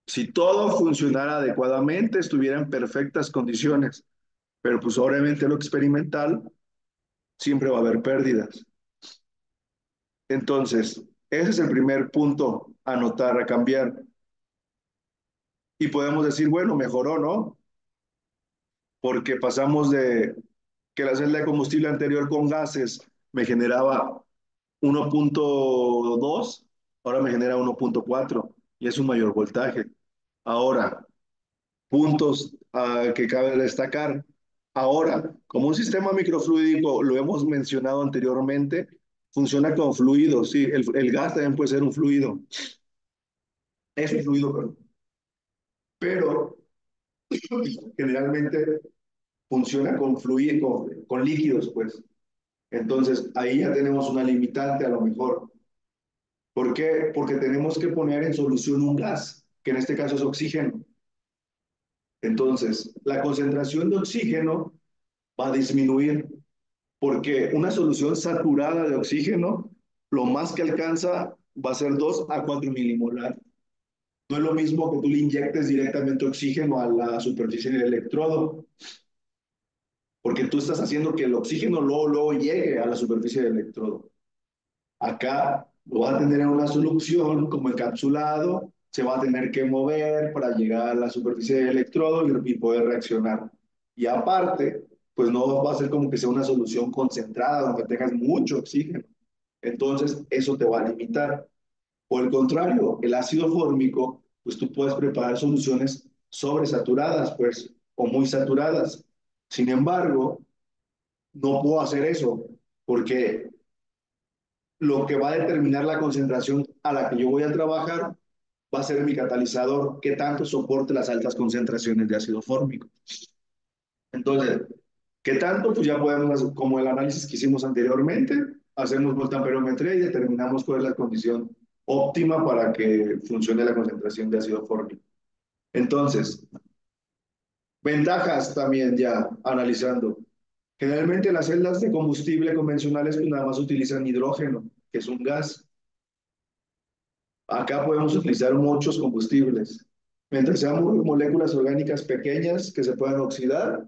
Si todo funcionara adecuadamente, estuviera en perfectas condiciones, pero pues obviamente lo experimental siempre va a haber pérdidas. Entonces, ese es el primer punto a notar, a cambiar. Y podemos decir, bueno, mejoró, ¿no? Porque pasamos de que la celda de combustible anterior con gases me generaba 1.2, ahora me genera 1.4 y es un mayor voltaje. Ahora, puntos que cabe destacar. Ahora, como un sistema microfluídico, lo hemos mencionado anteriormente, funciona con fluidos, sí, el gas también puede ser un fluido, es un fluido, pero generalmente funciona con fluidos, con líquidos, pues. Entonces, ahí ya tenemos una limitante a lo mejor. ¿Por qué? Porque tenemos que poner en solución un gas, que en este caso es oxígeno. Entonces, la concentración de oxígeno va a disminuir porque una solución saturada de oxígeno, lo más que alcanza va a ser 2 a 4 milimolar. No es lo mismo que tú le inyectes directamente oxígeno a la superficie del electrodo, porque tú estás haciendo que el oxígeno luego llegue a la superficie del electrodo. Acá lo va a tener en una solución como encapsulado, se va a tener que mover para llegar a la superficie del electrodo y poder reaccionar. Y aparte, pues no va a ser como que sea una solución concentrada donde tengas mucho oxígeno. Entonces, eso te va a limitar. Por el contrario, el ácido fórmico, pues tú puedes preparar soluciones sobresaturadas, pues, o muy saturadas. Sin embargo, no puedo hacer eso porque lo que va a determinar la concentración a la que yo voy a trabajar va a ser mi catalizador, que tanto soporte las altas concentraciones de ácido fórmico. Entonces, ¿qué tanto? Pues ya podemos, como el análisis que hicimos anteriormente, hacemos voltamperometría y determinamos cuál es la condición óptima para que funcione la concentración de ácido fórmico. Entonces, ventajas también ya analizando. Generalmente las celdas de combustible convencionales pues nada más utilizan hidrógeno, que es un gas. Acá podemos utilizar muchos combustibles. Mientras sean moléculas orgánicas pequeñas que se puedan oxidar,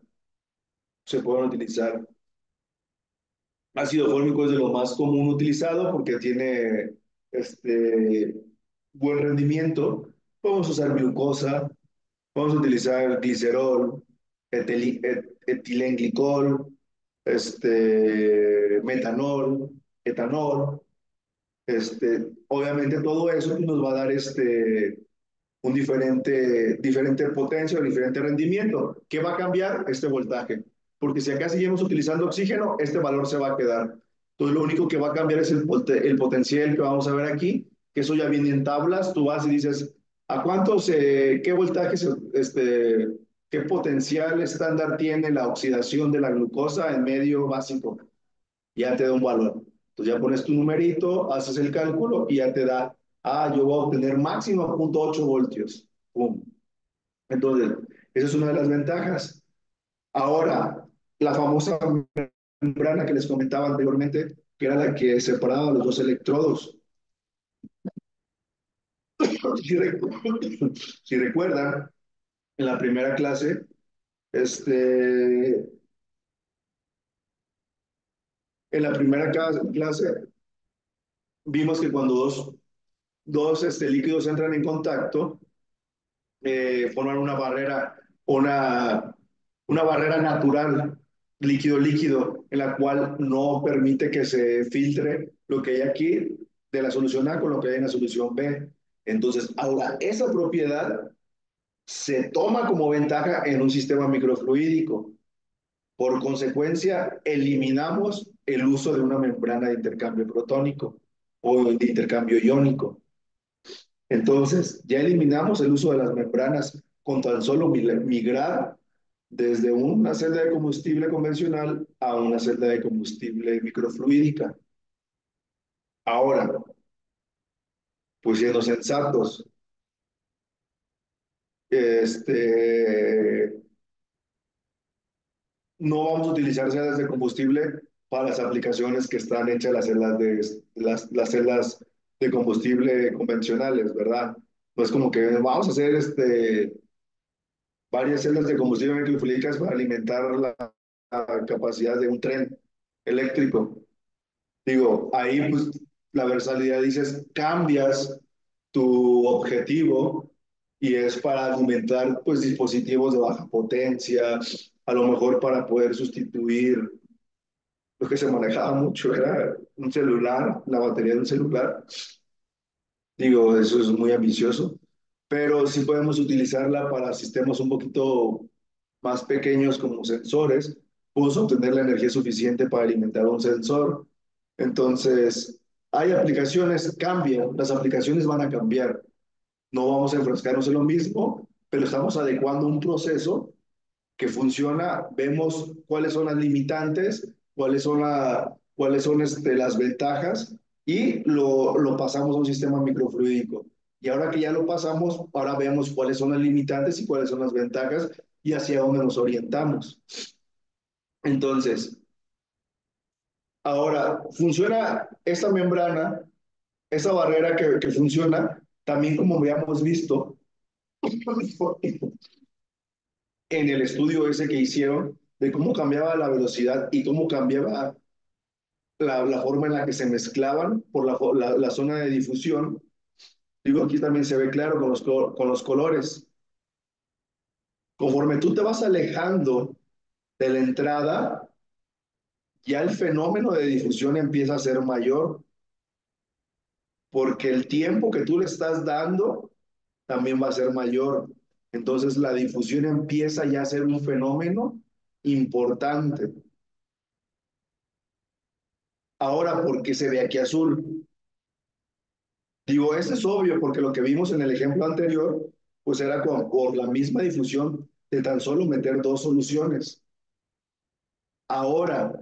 se pueden utilizar. Ácido fórmico es de lo más común utilizado porque tiene buen rendimiento. Podemos usar glucosa, podemos utilizar glicerol, etilenglicol, metanol, etanol. Obviamente todo eso nos va a dar un diferente potencia o diferente rendimiento. ¿Qué va a cambiar? Este voltaje. Porque si acá seguimos utilizando oxígeno, este valor se va a quedar. Entonces lo único que va a cambiar es el potencial que vamos a ver aquí, que eso ya viene en tablas. Tú vas y dices, ¿a cuántos, qué voltaje, qué potencial estándar tiene la oxidación de la glucosa en medio básico? Ya te da un valor. Entonces ya pones tu numerito, haces el cálculo y ya te da, yo voy a obtener máximo 0.8 voltios. ¡Pum! Entonces, esa es una de las ventajas. Ahora, la famosa membrana que les comentaba anteriormente, que era la que separaba los dos electrodos. Si, si recuerdan, en la primera clase, en la primera clase vimos que cuando dos líquidos entran en contacto, forman una barrera natural, líquido-líquido, en la cual no permite que se filtre lo que hay aquí de la solución A con lo que hay en la solución B. Entonces, ahora, esa propiedad se toma como ventaja en un sistema microfluídico. Por consecuencia, eliminamos el uso de una membrana de intercambio protónico o de intercambio iónico. Entonces, ya eliminamos el uso de las membranas con tan solo migrar desde una celda de combustible convencional a una celda de combustible microfluídica. Ahora, pues siendo sensatos, este, no vamos a utilizar celdas de combustible para las aplicaciones que están hechas las celdas de combustible convencionales, ¿verdad? No es como que vamos a hacer varias celdas de combustible microfluídicas para alimentar la capacidad de un tren eléctrico. Digo, ahí pues la versatilidad dices, cambias tu objetivo y es para alimentar pues dispositivos de baja potencia, a lo mejor para poder sustituir lo que se manejaba mucho, era un celular, la batería de un celular. Digo, eso es muy ambicioso, pero sí podemos utilizarla para sistemas un poquito más pequeños como sensores. Podemos obtener la energía suficiente para alimentar un sensor. Entonces, hay aplicaciones, cambian, las aplicaciones van a cambiar. No vamos a enfrascarnos en lo mismo, pero estamos adecuando un proceso que funciona, vemos cuáles son las limitantes, cuáles son las ventajas y lo pasamos a un sistema microfluídico. Y ahora que ya lo pasamos, ahora vemos cuáles son las limitantes y cuáles son las ventajas y hacia dónde nos orientamos. Entonces, ahora, funciona esta membrana, esa barrera que funciona, también como habíamos visto en el estudio ese que hicieron de cómo cambiaba la velocidad y cómo cambiaba la forma en la que se mezclaban por la zona de difusión. Digo, aquí también se ve claro con los colores. Conforme tú te vas alejando de la entrada, ya el fenómeno de difusión empieza a ser mayor, porque el tiempo que tú le estás dando también va a ser mayor. Entonces la difusión empieza ya a ser un fenómeno importante. Ahora, ¿por qué se ve aquí azul? Digo, esto es obvio porque lo que vimos en el ejemplo anterior, pues era por la misma difusión de tan solo meter dos soluciones. Ahora,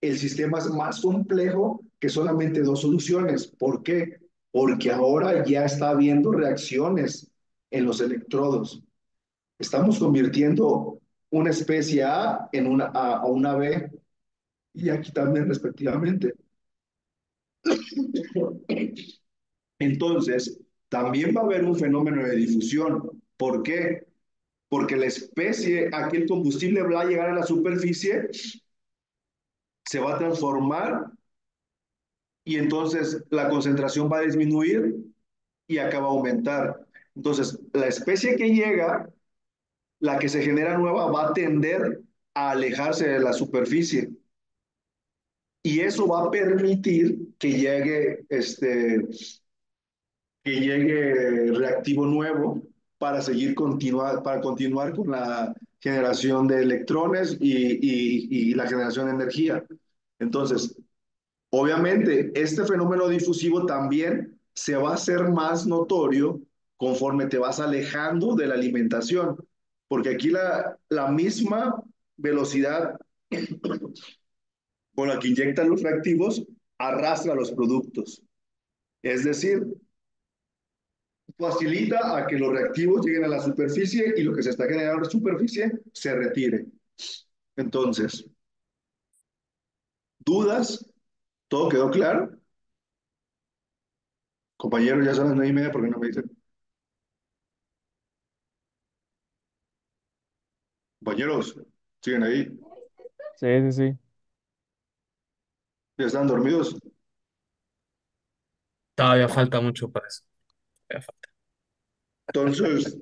el sistema es más complejo que solamente dos soluciones. ¿Por qué? Porque ahora ya está habiendo reacciones en los electrodos. Estamos convirtiendo una especie A en una A a una B y aquí también respectivamente. Entonces, también va a haber un fenómeno de difusión. ¿Por qué? Porque la especie, aquí el combustible va a llegar a la superficie, se va a transformar y entonces la concentración va a disminuir y acaba a aumentar. Entonces, la especie que llega, la que se genera nueva, va a tender a alejarse de la superficie. Y eso va a permitir que llegue reactivo nuevo para para continuar con la generación de electrones y la generación de energía. Entonces, obviamente, este fenómeno difusivo también se va a hacer más notorio conforme te vas alejando de la alimentación, porque aquí la misma velocidad con la que inyectan los reactivos arrastra los productos. Es decir, facilita a que los reactivos lleguen a la superficie y lo que se está generando en la superficie se retire. Entonces, ¿dudas? ¿Todo quedó claro? Compañeros, ya son las 9:30, ¿por qué no me dicen? Compañeros, ¿siguen ahí? Sí, sí, sí. ¿Ya están dormidos? Todavía falta mucho para eso. Todavía falta. Entonces,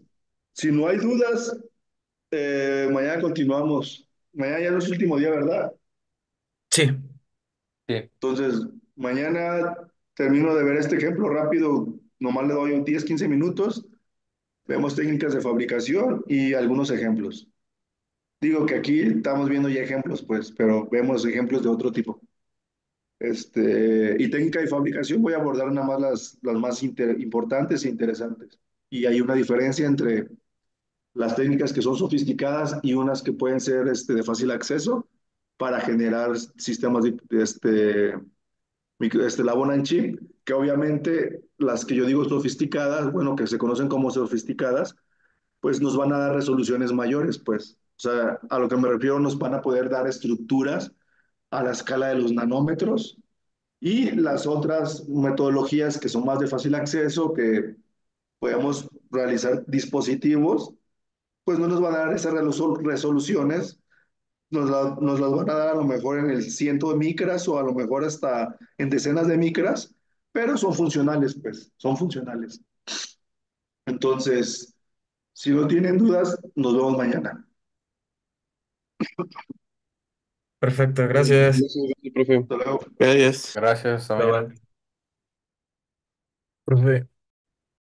si no hay dudas, mañana continuamos. Mañana ya no es el último día, ¿verdad? Sí, Sí. Entonces, mañana termino de ver este ejemplo rápido, nomás le doy un 10, 15 minutos, vemos técnicas de fabricación y algunos ejemplos. Digo que aquí estamos viendo ya ejemplos, pues, pero vemos ejemplos de otro tipo. Y técnica de fabricación voy a abordar nada más las más importantes e interesantes. Y hay una diferencia entre las técnicas que son sofisticadas y unas que pueden ser de fácil acceso para generar sistemas la Bona en chip, que obviamente las que yo digo sofisticadas, bueno, que se conocen como sofisticadas, pues nos van a dar resoluciones mayores, pues. O sea, a lo que me refiero, nos van a poder dar estructuras a la escala de los nanómetros y las otras metodologías que son más de fácil acceso, que podemos realizar dispositivos, pues no nos van a dar esas resoluciones, nos las van a dar a lo mejor en el ciento de micras o a lo mejor hasta en decenas de micras, pero son funcionales, pues, son funcionales. Entonces, si no tienen dudas, nos vemos mañana. Perfecto, gracias. Gracias, profe. Hasta luego. Gracias. Gracias, hasta Bye mañana. bye. Profe,